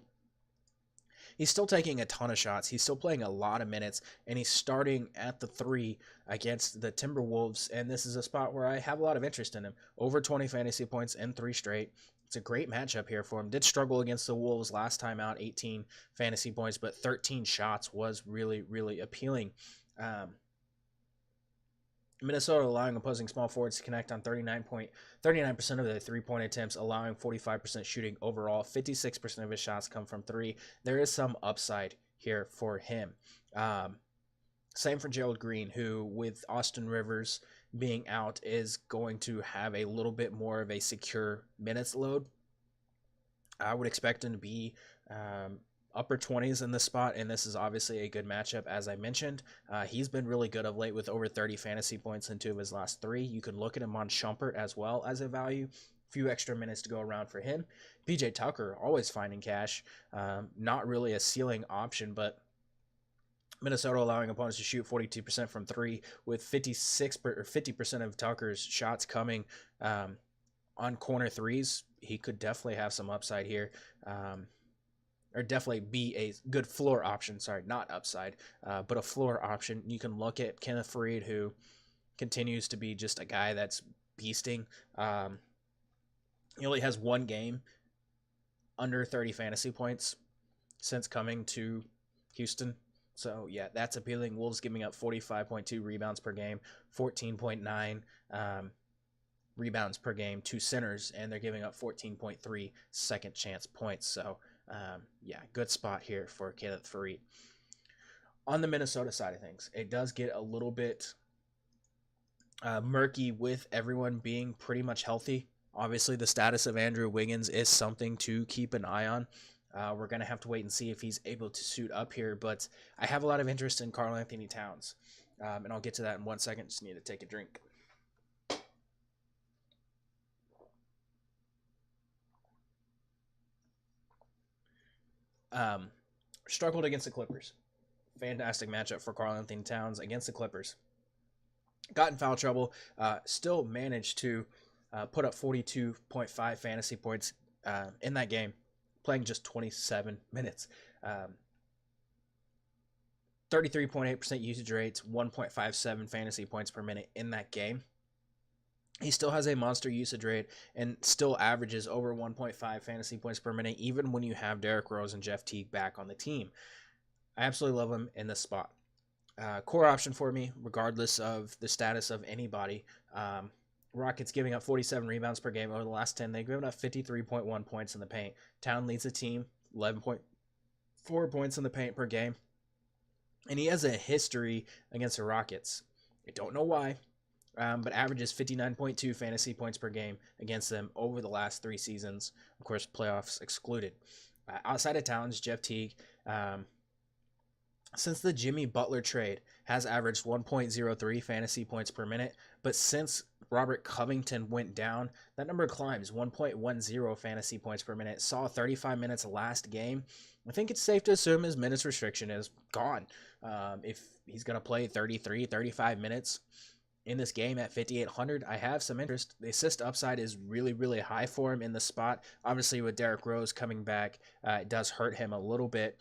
He's still taking a ton of shots. He's still playing a lot of minutes, and he's starting at the 3 against the Timberwolves, and this is a spot where I have a lot of interest in him. Over 20 fantasy points in 3 straight. It's a great matchup here for him. Did struggle against the Wolves last time out, 18 fantasy points, but 13 shots was really, really appealing. Minnesota allowing opposing small forwards to connect on 39% of their three-point attempts, allowing 45% shooting overall. 56% of his shots come from 3. There is some upside here for him. Same for Gerald Green, who with Austin Rivers being out is going to have a little bit more of a secure minutes load. I would expect him to be upper 20s in this spot, and this is obviously a good matchup, as I mentioned. He's been really good of late with over 30 fantasy points in 2 of his last 3. You can look at him on Shumpert as well as a value. A few extra minutes to go around for him. PJ Tucker, always finding cash. Not really a ceiling option, but Minnesota allowing opponents to shoot 42% from 3, with 50% of Tucker's shots coming on corner threes. He could definitely have some upside here. Or definitely be a good floor option. Sorry, not upside, but a floor option. You can look at Kenneth Faried, who continues to be just a guy that's beasting. He only has 1 game under 30 fantasy points since coming to Houston. So, yeah, that's appealing. Wolves giving up 45.2 rebounds per game, 14.9 rebounds per game to centers, and they're giving up 14.3 second chance points. So, yeah, good spot here for Kenneth Faried. On the Minnesota side of things, it does get a little bit murky with everyone being pretty much healthy. Obviously, the status of Andrew Wiggins is something to keep an eye on. We're going to have to wait and see if he's able to suit up here, but I have a lot of interest in Karl-Anthony Towns, and I'll get to that in 1 second. Just need to take a drink. Struggled against the Clippers. Fantastic matchup for Karl-Anthony Towns against the Clippers. Got in foul trouble. Still managed to put up 42.5 fantasy points in that game, playing just 27 minutes. 33.8% usage rates, 1.57 fantasy points per minute in that game. He still has a monster usage rate and still averages over 1.5 fantasy points per minute, even when you have Derrick Rose and Jeff Teague back on the team. I absolutely love him in this spot. Core option for me, regardless of the status of anybody. Rockets giving up 47 rebounds per game over the last 10. They've given up 53.1 points in the paint. Town leads the team, 11.4 points in the paint per game. And he has a history against the Rockets. I don't know why. But averages 59.2 fantasy points per game against them over the last 3 seasons. Of course, playoffs excluded. Outside of Towns, Jeff Teague, since the Jimmy Butler trade, has averaged 1.03 fantasy points per minute. But since Robert Covington went down, that number climbs 1.10 fantasy points per minute. Saw 35 minutes last game. I think it's safe to assume his minutes restriction is gone. If he's going to play 33, 35 minutes in this game at 5,800, I have some interest. The assist upside is really, really high for him in the spot. Obviously, with Derrick Rose coming back, it does hurt him a little bit.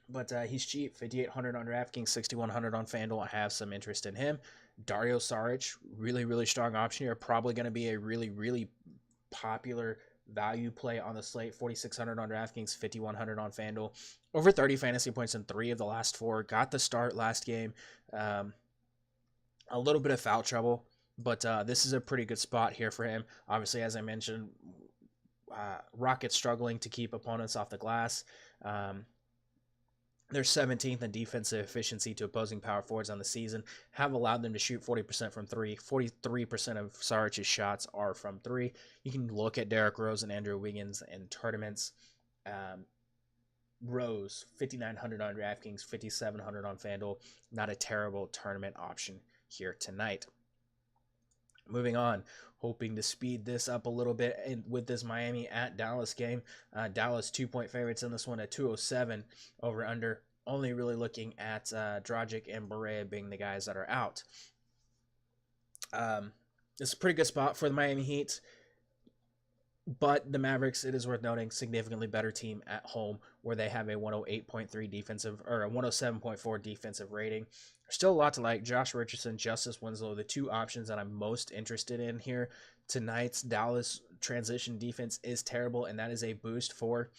But he's cheap, 5,800 on DraftKings, 6,100 on FanDuel. I have some interest in him. Dario Saric, really, really strong option here. Probably going to be a really, really popular value play on the slate. 4,600 on DraftKings, 5,100 on FanDuel. Over 30 fantasy points in 3 of the last 4. Got the start last game. A little bit of foul trouble, but this is a pretty good spot here for him. Obviously, as I mentioned, Rockets struggling to keep opponents off the glass. They're 17th in defensive efficiency to opposing power forwards on the season, have allowed them to shoot 40% from three. 43% of Saric's shots are from three. You can look at Derrick Rose and Andrew Wiggins in tournaments. Rose, 5,900 on DraftKings, 5,700 on FanDuel. Not a terrible tournament option here tonight. Moving on, hoping to speed this up a little bit with this Miami at Dallas game. Dallas 2-point favorites in this one at 207 over under. Only really looking at Dragic and Barea being the guys that are out. It's a pretty good spot for the Miami Heat. But the Mavericks, it is worth noting, significantly better team at home, where they have a 108.3 defensive or a 107.4 defensive rating. There's still a lot to like. Josh Richardson, Justice Winslow, the two options that I'm most interested in here. Tonight's Dallas transition defense is terrible, and that is a boost for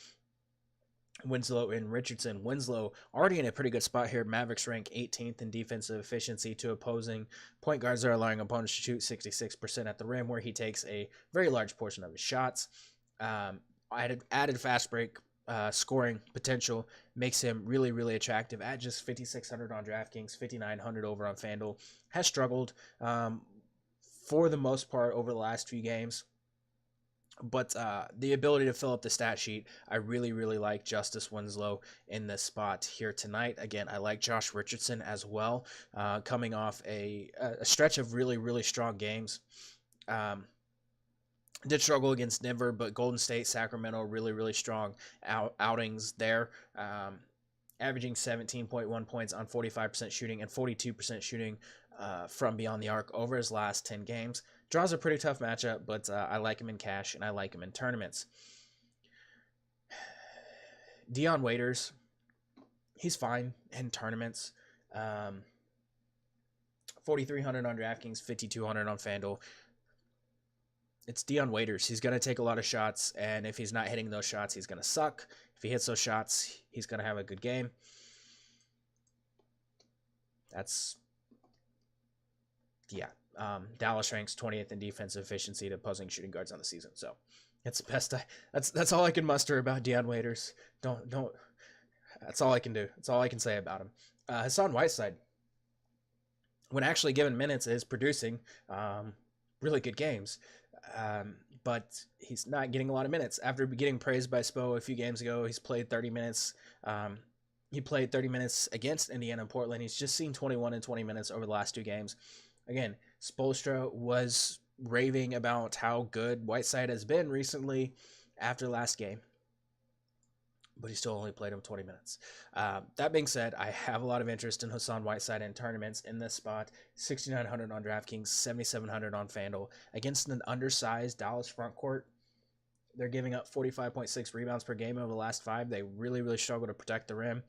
Winslow and Richardson. Winslow already in a pretty good spot here. Mavericks rank 18th in defensive efficiency to opposing point guards. They're allowing opponents to shoot 66% at the rim, where he takes a very large portion of his shots. Added fast break scoring potential makes him really, really attractive at just 5,600 on DraftKings, 5,900 over on FanDuel. Has struggled for the most part over the last few games. But the ability to fill up the stat sheet, I really, really like Justice Winslow in this spot here tonight. Again, I like Josh Richardson as well, coming off a stretch of really, really strong games. Did struggle against Denver, but Golden State, Sacramento, really, really strong outings there. Averaging 17.1 points on 45% shooting and 42% shooting from beyond the arc over his last 10 games. Draws a pretty tough matchup, but I like him in cash and I like him in tournaments. Dion Waiters, he's fine in tournaments. 4,300 on DraftKings, 5,200 on FanDuel. It's Dion Waiters. He's going to take a lot of shots, and if he's not hitting those shots, he's going to suck. If he hits those shots, he's going to have a good game. Dallas ranks 20th in defensive efficiency to opposing shooting guards on the season. So it's the best. That's all I can muster about Dion Waiters. Don't. That's all I can do. That's all I can say about him. Hassan Whiteside, when actually given minutes, is producing really good games. But he's not getting a lot of minutes. After getting praised by Spo a few games ago, he's played 30 minutes. He played 30 minutes against Indiana and Portland. He's just seen 21 and 20 minutes over the last two games. Again, Spoelstra was raving about how good Whiteside has been recently after last game, but he still only played him 20 minutes. That being said, I have a lot of interest in Hassan Whiteside in tournaments in this spot. 6,900 on DraftKings, 7,700 on FanDuel. Against an undersized Dallas front court, they're giving up 45.6 rebounds per game over the last 5. They really, really struggle to protect the rim.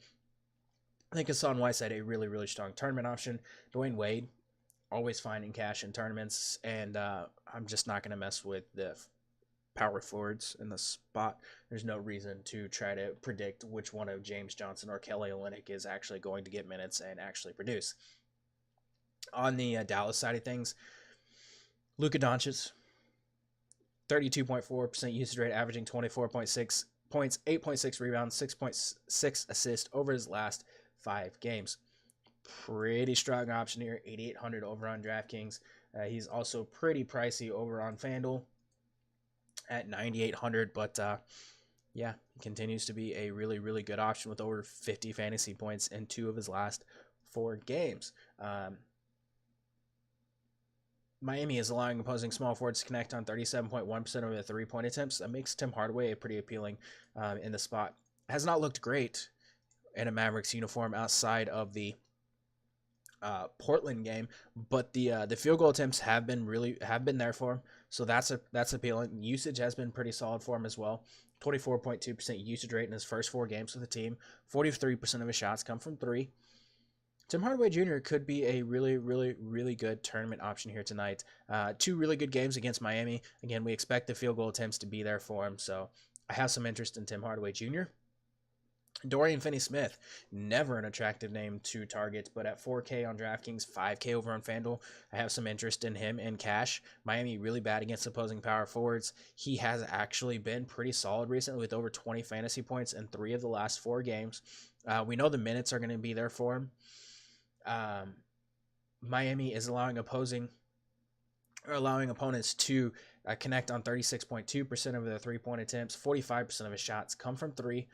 I think Hassan Whiteside a really, really strong tournament option. Dwayne Wade, always fine in cash in tournaments, and I'm just not going to mess with the power forwards in the spot. There's no reason to try to predict which one of James Johnson or Kelly Olynyk is actually going to get minutes and actually produce. On the Dallas side of things, Luka Doncic, 32.4% usage rate, averaging 24.6 points, 8.6 rebounds, 6.6 assists over his last 5 games. Pretty strong option here, 8,800 over on DraftKings. He's also pretty pricey over on FanDuel at 9,800, but yeah, continues to be a really, really good option with over 50 fantasy points in 2 of his last 4 games. Miami is allowing opposing small forwards to connect on 37.1% of their 3-point attempts. That makes Tim Hardaway a pretty appealing in the spot. Has not looked great in a Mavericks uniform outside of the Portland game, but the field goal attempts have been there for him, so that's appealing. Usage has been pretty solid for him as well. 24.2% usage rate in his first 4 games with the team. 43% of his shots come from 3. Tim Hardaway Jr. could be a really, really, really good tournament option here tonight. 2 really good games against Miami. Again, we expect the field goal attempts to be there for him, so I have some interest in Tim Hardaway Jr. Dorian Finney-Smith, never an attractive name to target, but at 4K on DraftKings, 5K over on FanDuel, I have some interest in him in cash. Miami really bad against opposing power forwards. He has actually been pretty solid recently with over 20 fantasy points in 3 of the last 4 games. We know the minutes are going to be there for him. Miami is allowing opponents to connect on 36.2% of their 3-point attempts. 45% of his shots come from 3.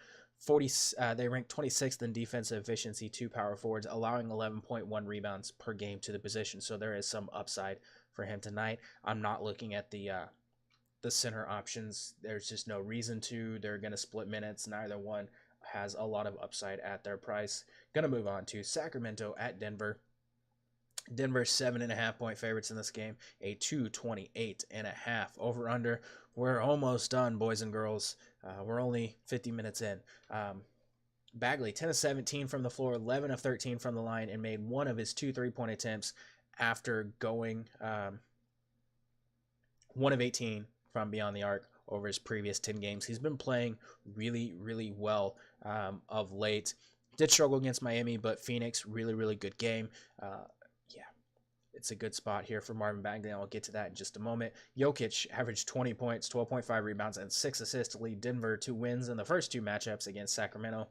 They rank 26th in defensive efficiency to power forwards, allowing 11.1 rebounds per game to the position. So there is some upside for him tonight. I'm not looking at the center options. There's just no reason to. They're going to split minutes. Neither one has a lot of upside at their price. Going to move on to Sacramento at Denver. Denver 7.5-point favorites in this game, a 228.5 over under. We're almost done, boys and girls. We're only 50 minutes in. Bagley 10 of 17 from the floor, 11 of 13 from the line, and made one of his 2 3-point attempts after going 1 of 18 from beyond the arc over his previous 10 games. He's been playing really, really well of late. Did struggle against Miami, but Phoenix, really, really good game. It's a good spot here for Marvin Bagley, and I'll get to that in just a moment. Jokic averaged 20 points, 12.5 rebounds, and 6 assists to lead Denver to wins in the first 2 matchups against Sacramento.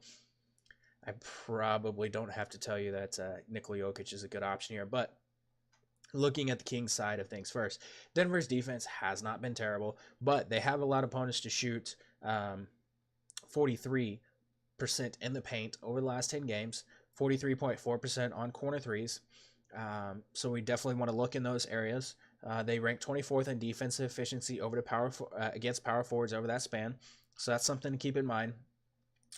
I probably don't have to tell you that Nikola Jokic is a good option here, but looking at the Kings side of things first, Denver's defense has not been terrible, but they have allowed opponents to shoot 43% in the paint over the last 10 games, 43.4% on corner threes. So we definitely want to look in those areas. They rank 24th in defensive efficiency over against power forwards over that span. So that's something to keep in mind.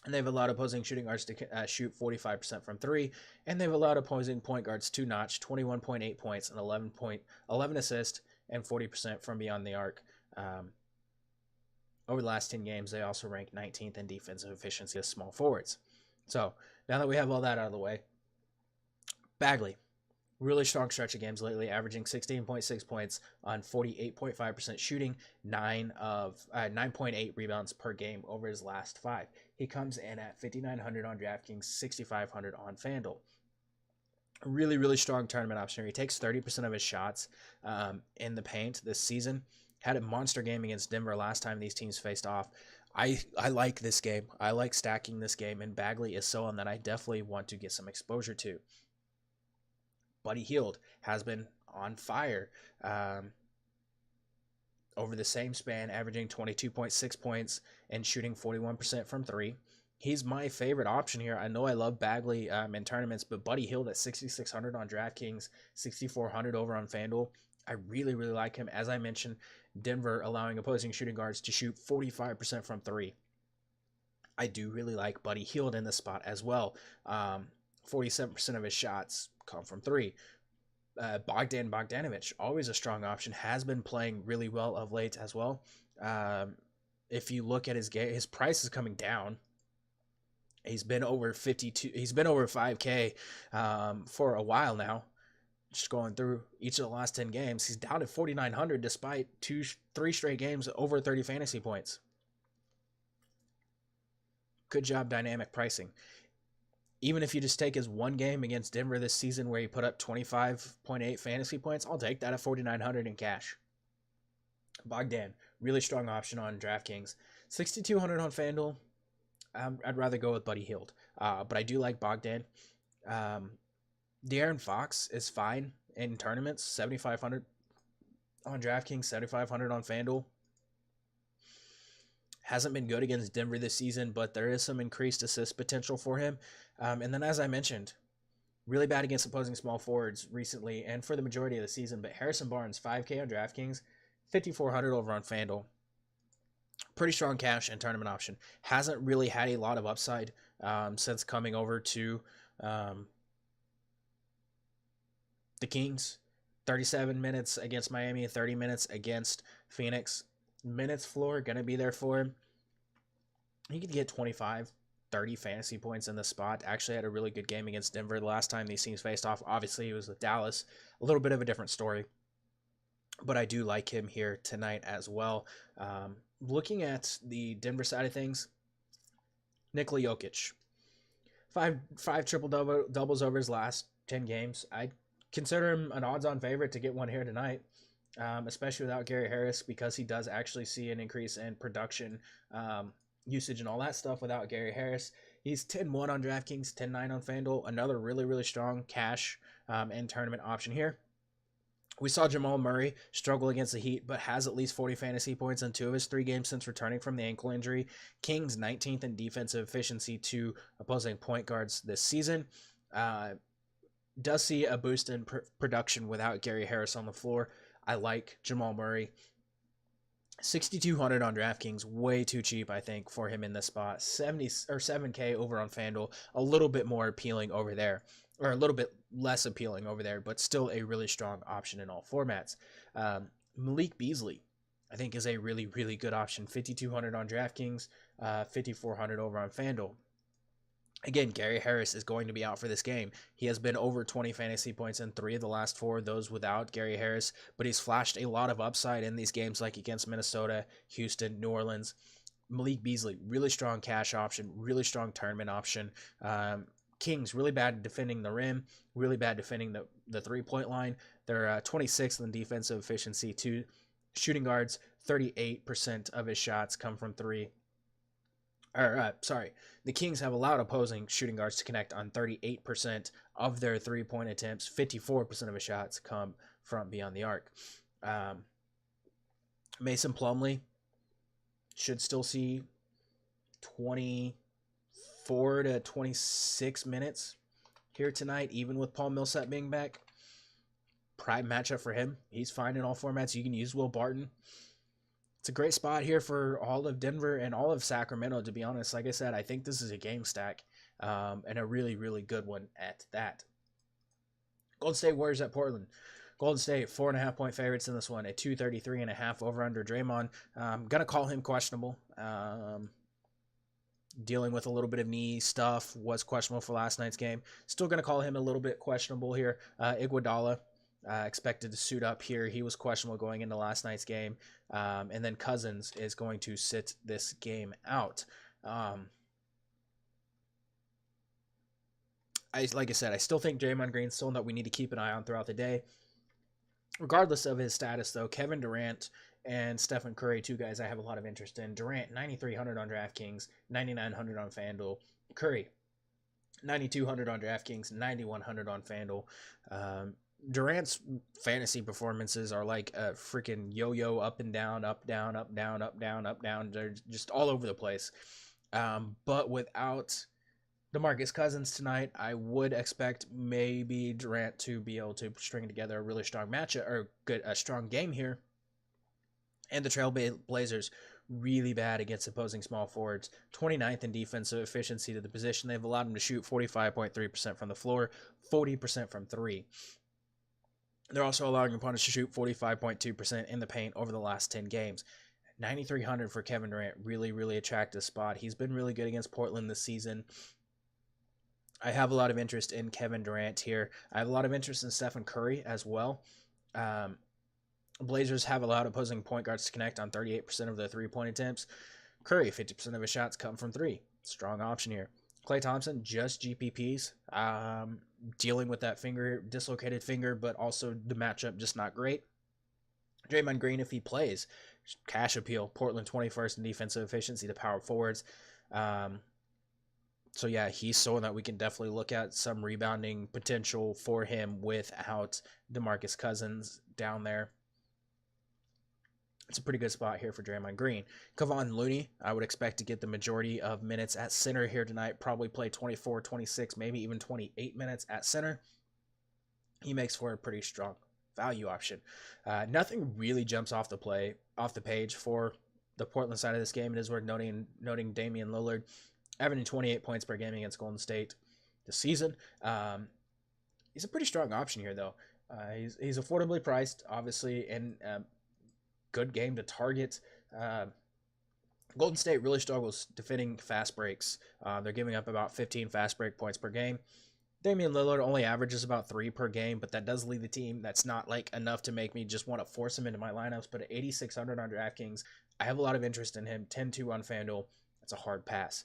And they've allowed opposing shooting guards to shoot 45% from 3. And they've allowed opposing point guards to notch 21.8 points and 11 assists and 40% from beyond the arc. Over the last 10 games, they also rank 19th in defensive efficiency as small forwards. So now that we have all that out of the way, Bagley. Really strong stretch of games lately, averaging 16.6 points on 48.5% shooting, 9.8 rebounds per game over his last 5. He comes in at 5,900 on DraftKings, 6,500 on FanDuel. Really, really strong tournament option. He takes 30% of his shots in the paint this season. Had a monster game against Denver last time these teams faced off. I like this game. I like stacking this game, and Bagley is someone that I definitely want to get some exposure to. Buddy Hield has been on fire over the same span, averaging 22.6 points and shooting 41% from 3. He's my favorite option here. I know I love Bagley in tournaments, but Buddy Hield at 6,600 on DraftKings, 6,400 over on FanDuel. I really, really like him. As I mentioned, Denver allowing opposing shooting guards to shoot 45% from 3. I do really like Buddy Hield in this spot as well. 47% of his shots come from 3. Bogdan Bogdanovic, always a strong option, has been playing really well of late as well. If you look at his game, his price is coming down. He's been over 52. He's been over 5K for a while now. Just going through each of the last 10 games, he's down to 4,900 despite 3 straight games over 30 fantasy points. Good job, dynamic pricing. Even if you just take his one game against Denver this season where he put up 25.8 fantasy points, I'll take that at 4,900 in cash. Bogdan, really strong option on DraftKings. 6,200 on FanDuel. I'd rather go with Buddy Hield. But I do like Bogdan. De'Aaron Fox is fine in tournaments. 7,500 on DraftKings, 7,500 on FanDuel. Hasn't been good against Denver this season, but there is some increased assist potential for him. And then, as I mentioned, really bad against opposing small forwards recently and for the majority of the season. But Harrison Barnes, 5K on DraftKings, 5,400 over on FanDuel. Pretty strong cash and tournament option. Hasn't really had a lot of upside since coming over to the Kings. 37 minutes against Miami, 30 minutes against Phoenix. Minutes floor going to be there for him. He could get 25, 30 fantasy points in the spot. Actually had a really good game against Denver the last time these teams faced off. Obviously, he was with Dallas. A little bit of a different story. But I do like him here tonight as well. Looking at the Denver side of things, Nikola Jokic. Five triple doubles over his last 10 games. I'd consider him an odds-on favorite to get one here tonight, especially without Gary Harris, because he does actually see an increase in production, usage, and all that stuff without Gary Harris. He's 10-1 on DraftKings, 10-9 on FanDuel. Another really, really strong cash and tournament option here. We saw Jamal Murray struggle against the Heat, but has at least 40 fantasy points in 2 of his 3 games since returning from the ankle injury. Kings 19th in defensive efficiency to opposing point guards this season. Does see a boost in production without Gary Harris on the floor. I like Jamal Murray. 6,200 on DraftKings, way too cheap, I think, for him in this spot. 7K over on FanDuel, a little bit more appealing over there, or a little bit less appealing over there, but still a really strong option in all formats. Malik Beasley, I think, is a really, really good option. 5,200 on DraftKings, 5,400 over on FanDuel. Again, Gary Harris is going to be out for this game. He has been over 20 fantasy points in 3 of the last 4, those without Gary Harris, but he's flashed a lot of upside in these games like against Minnesota, Houston, New Orleans. Malik Beasley, really strong cash option, really strong tournament option. Kings, really bad defending the rim, really bad defending the three-point line. They're 26th in defensive efficiency to shooting guards. 38% of his shots come from 3. The Kings have allowed opposing shooting guards to connect on 38% of their three-point attempts. 54% of his shots come from beyond the arc. Mason Plumlee should still see 24 to 26 minutes here tonight, even with Paul Millsap being back. Prime matchup for him. He's fine in all formats. You can use Will Barton. It's a great spot here for all of Denver and all of Sacramento, to be honest. Like I said, I think this is a game stack, and a really, really good one at that. Golden State Warriors at Portland. Golden State, 4.5-point favorites in this one, a 233.5 over under Draymond. I'm going to call him questionable. Dealing with a little bit of knee stuff, was questionable for last night's game. Still going to call him a little bit questionable here. Iguodala. Expected to suit up here. He was questionable going into last night's game. And then Cousins is going to sit this game out. Like I said, I still think Draymond Green's still that we need to keep an eye on throughout the day. Regardless of his status, though, Kevin Durant and Stephen Curry, 2 guys I have a lot of interest in. Durant, 9,300 on DraftKings, 9,900 on FanDuel. Curry, 9,200 on DraftKings, 9,100 on FanDuel. Durant's fantasy performances are like a freaking yo-yo, up and down, up, down, up, down, up, down, up, down. They're just all over the place. But without DeMarcus Cousins tonight, I would expect maybe Durant to be able to string together a really strong matchup, or a strong game here. And the Trailblazers, really bad against opposing small forwards. 29th in defensive efficiency to the position. They've allowed them to shoot 45.3% from the floor, 40% from 3. They're also allowing opponents to shoot 45.2% in the paint over the last 10 games. 9,300 for Kevin Durant, really, really attractive spot. He's been really good against Portland this season. I have a lot of interest in Kevin Durant here. I have a lot of interest in Stephen Curry as well. Blazers have allowed opposing point guards to connect on 38% of their three-point attempts. Curry, 50% of his shots come from 3. Strong option here. Klay Thompson, just GPPs. Dealing with that dislocated finger, but also the matchup just not great. Draymond Green, if he plays, cash appeal. Portland 21st in defensive efficiency to power forwards. So yeah, he's someone that we can definitely look at some rebounding potential for him without DeMarcus Cousins down there. It's a pretty good spot here for Draymond Green. Kevon Looney, I would expect to get the majority of minutes at center here tonight. Probably play 24, 26, maybe even 28 minutes at center. He makes for a pretty strong value option. Nothing really jumps off the page for the Portland side of this game. It is worth noting Damian Lillard averaging 28 points per game against Golden State this season. He's a pretty strong option here, though. He's affordably priced, obviously, and good game to target. Golden State really struggles defending fast breaks. They're giving up about 15 fast break points per game. Damian Lillard only averages about 3 per game, but that does lead the team. That's not like enough to make me just want to force him into my lineups, but at 8,600 on DraftKings, I have a lot of interest in him. 10-2 on FanDuel. That's a hard pass.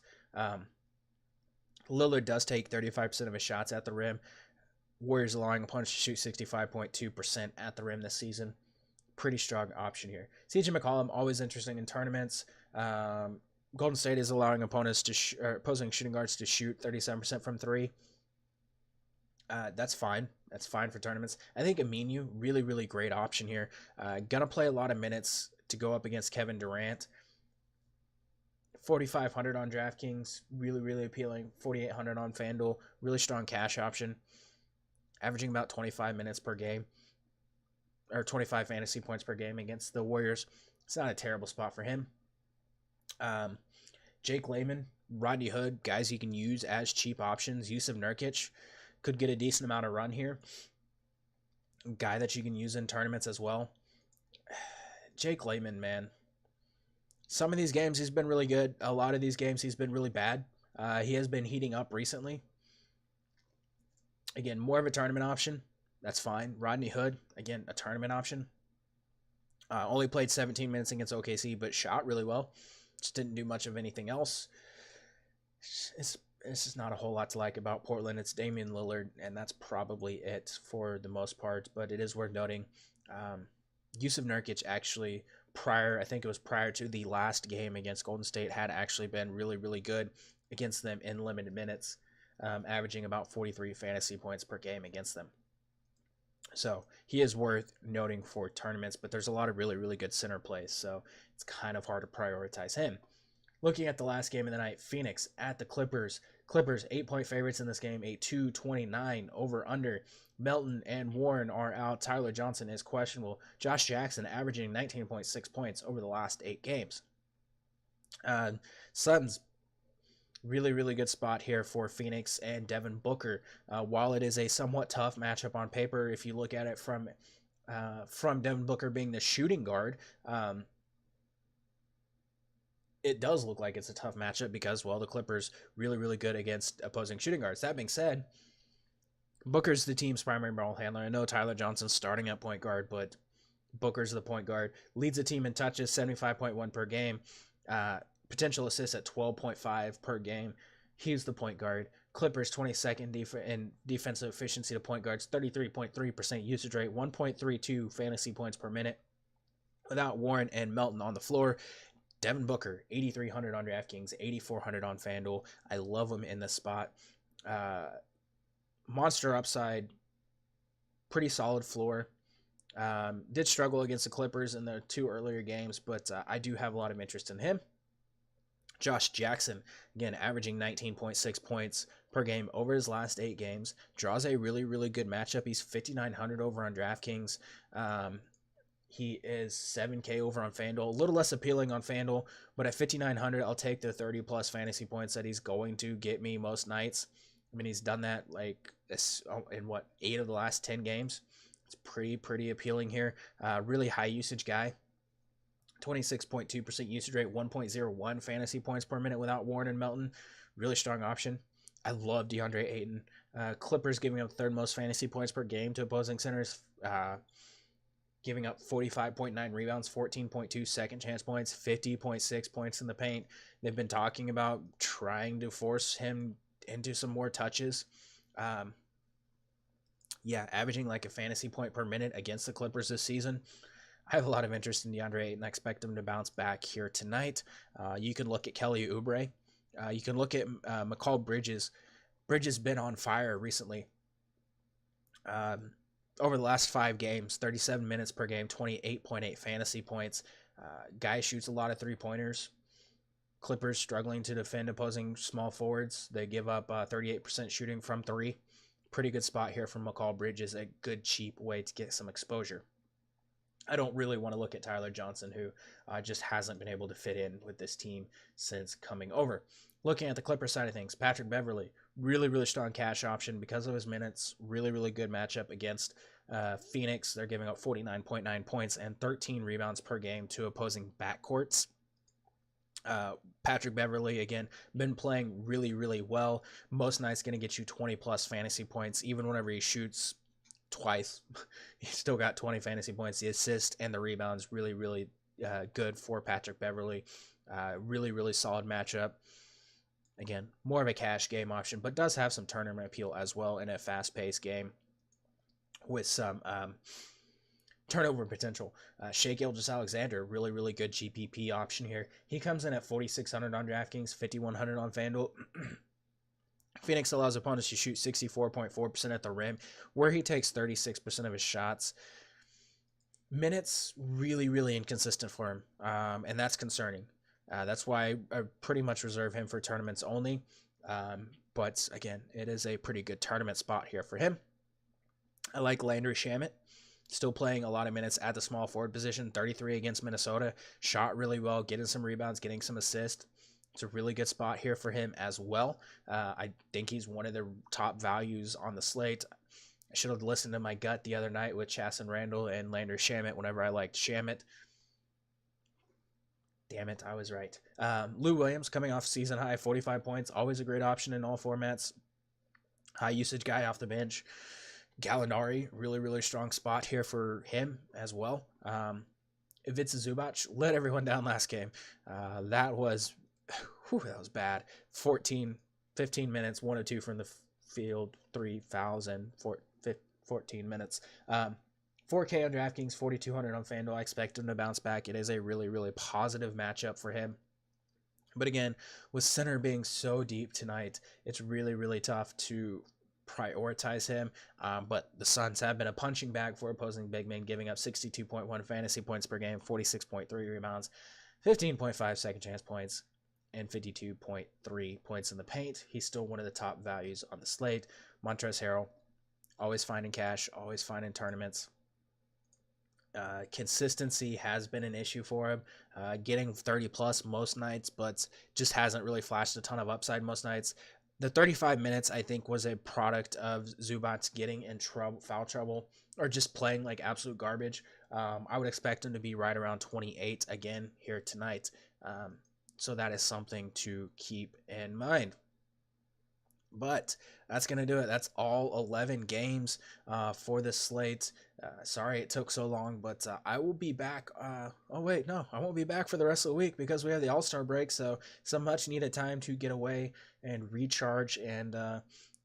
Lillard does take 35% of his shots at the rim. Warriors allowing opponents to shoot 65.2% at the rim this season. Pretty strong option here. CJ McCollum, always interesting in tournaments. Golden State is allowing opponents to opposing shooting guards to shoot 37% from three. That's fine. That's fine for tournaments. I think Aminu, really, really great option here. Gonna play a lot of minutes to go up against Kevin Durant. 4,500 on DraftKings, really, really appealing. 4,800 on FanDuel, really strong cash option. Averaging about 25 minutes per game, or 25 fantasy points per game against the Warriors. It's not a terrible spot for him. Jake Layman, Rodney Hood, guys you can use as cheap options. Yusuf Nurkic could get a decent amount of run here. Guy that you can use in tournaments as well. Jake Layman, man. Some of these games he's been really good. A lot of these games he's been really bad. He has been heating up recently. Again, more of a tournament option. That's fine. Rodney Hood, again, a tournament option. Only played 17 minutes against OKC, but shot really well. Just didn't do much of anything else. It's just not a whole lot to like about Portland. It's Damian Lillard, and that's probably it for the most part. But it is worth noting, Yusuf Nurkic actually I think it was prior to the last game against Golden State, had actually been really, really good against them in limited minutes, averaging about 43 fantasy points per game against them. So he is worth noting for tournaments, but there's a lot of really, really good center plays, so it's kind of hard to prioritize him. Looking at the last game of the night, Phoenix at the Clippers. Clippers 8-point favorites in this game, a 229 over under. Melton and Warren are out. Tyler Johnson is questionable. Josh Jackson averaging 19.6 points over the last 8 games. Suns, really, really good spot here for Phoenix and Devin Booker. While it is a somewhat tough matchup on paper, if you look at it from Devin Booker being the shooting guard, it does look like it's a tough matchup because, well, the Clippers really, really good against opposing shooting guards. That being said, Booker's the team's primary ball handler. I know Tyler Johnson's starting at point guard, but Booker's the point guard. Leads the team in touches, 75.1 per game. Potential assists at 12.5 per game. He's the point guard. Clippers 22nd in defensive efficiency to point guards, 33.3% usage rate, 1.32 fantasy points per minute. Without Warren and Melton on the floor, Devin Booker, 8,300 on DraftKings, 8,400 on FanDuel. I love him in this spot. Monster upside, pretty solid floor. Did struggle against the Clippers in the 2 earlier games, but I do have a lot of interest in him. Josh Jackson, again, averaging 19.6 points per game over his last 8 games. Draws a really, really good matchup. He's 5,900 over on DraftKings. He is 7K over on FanDuel. A little less appealing on FanDuel, but at 5,900, I'll take the 30-plus fantasy points that he's going to get me most nights. I mean, he's done that like this in 8 of the last 10 games. It's pretty appealing here. Really high usage guy. 26.2% usage rate, 1.01 fantasy points per minute without Warren and Melton. Really strong option. I love DeAndre Ayton. Clippers giving up 3rd most fantasy points per game to opposing centers. Giving up 45.9 rebounds, 14.2 second chance points, 50.6 points in the paint. They've been talking about trying to force him into some more touches. Averaging like a fantasy point per minute against the Clippers this season. I have a lot of interest in DeAndre Ayton. I expect him to bounce back here tonight. You can look at Kelly Oubre. You can look at McCall Bridges. Bridges been on fire recently. Over the last 5 games, 37 minutes per game, 28.8 fantasy points. Guy shoots a lot of 3-pointers. Clippers struggling to defend opposing small forwards. They give up 38% shooting from 3. Pretty good spot here from McCall Bridges. A good, cheap way to get some exposure. I don't really want to look at Tyler Johnson, who just hasn't been able to fit in with this team since coming over. Looking at the Clipper side of things, Patrick Beverley, really, really strong cash option because of his minutes. Really, really good matchup against Phoenix. They're giving up 49.9 points and 13 rebounds per game to opposing backcourts. Patrick Beverley, again, been playing really, really well. Most nights going to get you 20-plus fantasy points, even whenever he shoots twice. He's still got 20 fantasy points. The assist and the rebounds really, really good for Patrick Beverley. Really, really solid matchup. Again, more of a cash game option, but does have some tournament appeal as well in a fast-paced game with some turnover potential. Shea Gilgeous-Alexander, really, really good GPP option here. He comes in at 4,600 on DraftKings, 5,100 on FanDuel. Phoenix allows opponents to shoot 64.4% at the rim, where he takes 36% of his shots. Minutes, really, really inconsistent for him, and that's concerning. That's why I pretty much reserve him for tournaments only. But again, it is a pretty good tournament spot here for him. I like Landry Shamet. Still playing a lot of minutes at the small forward position, 33 against Minnesota. Shot really well, getting some rebounds, getting some assists. It's a really good spot here for him as well. I think he's one of the top values on the slate. I should have listened to my gut the other night with Chasson Randall and Landry Shamet whenever I liked Shamet. Damn it, I was right. Lou Williams coming off season high, 45 points. Always a great option in all formats. High usage guy off the bench. Gallinari, really, really strong spot here for him as well. Ivica Zubac let everyone down last game. That was bad. 15 minutes, 1 of 2 from the field, 3 fouls, and 14 minutes. 4K on DraftKings, 4,200 on FanDuel. I expect him to bounce back. It is a really, really positive matchup for him. But again, with center being so deep tonight, it's really, really tough to prioritize him. But the Suns have been a punching bag for opposing big men, giving up 62.1 fantasy points per game, 46.3 rebounds, 15.5 second chance points, and 52.3 points in the paint. He's still one of the top values on the slate. Montrezl Harrell, always finding cash, always finding tournaments. Consistency has been an issue for him, getting 30 plus most nights, but just hasn't really flashed a ton of upside most nights. The 35 minutes, I think, was a product of Zubac getting in foul trouble, or just playing like absolute garbage. I would expect him to be right around 28 again here tonight. So that is something to keep in mind. But that's going to do it. That's all 11 games for this slate. Sorry it took so long, but I will be back. I won't be back for the rest of the week because we have the All-Star break. So some much needed time to get away and recharge and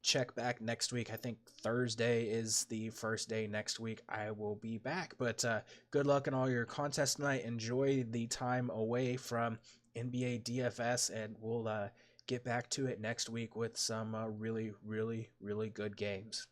check back next week. I think Thursday is the first day next week I will be back. But good luck in all your contests tonight. Enjoy the time away from NBA DFS, and we'll get back to it next week with some really, really, really good games.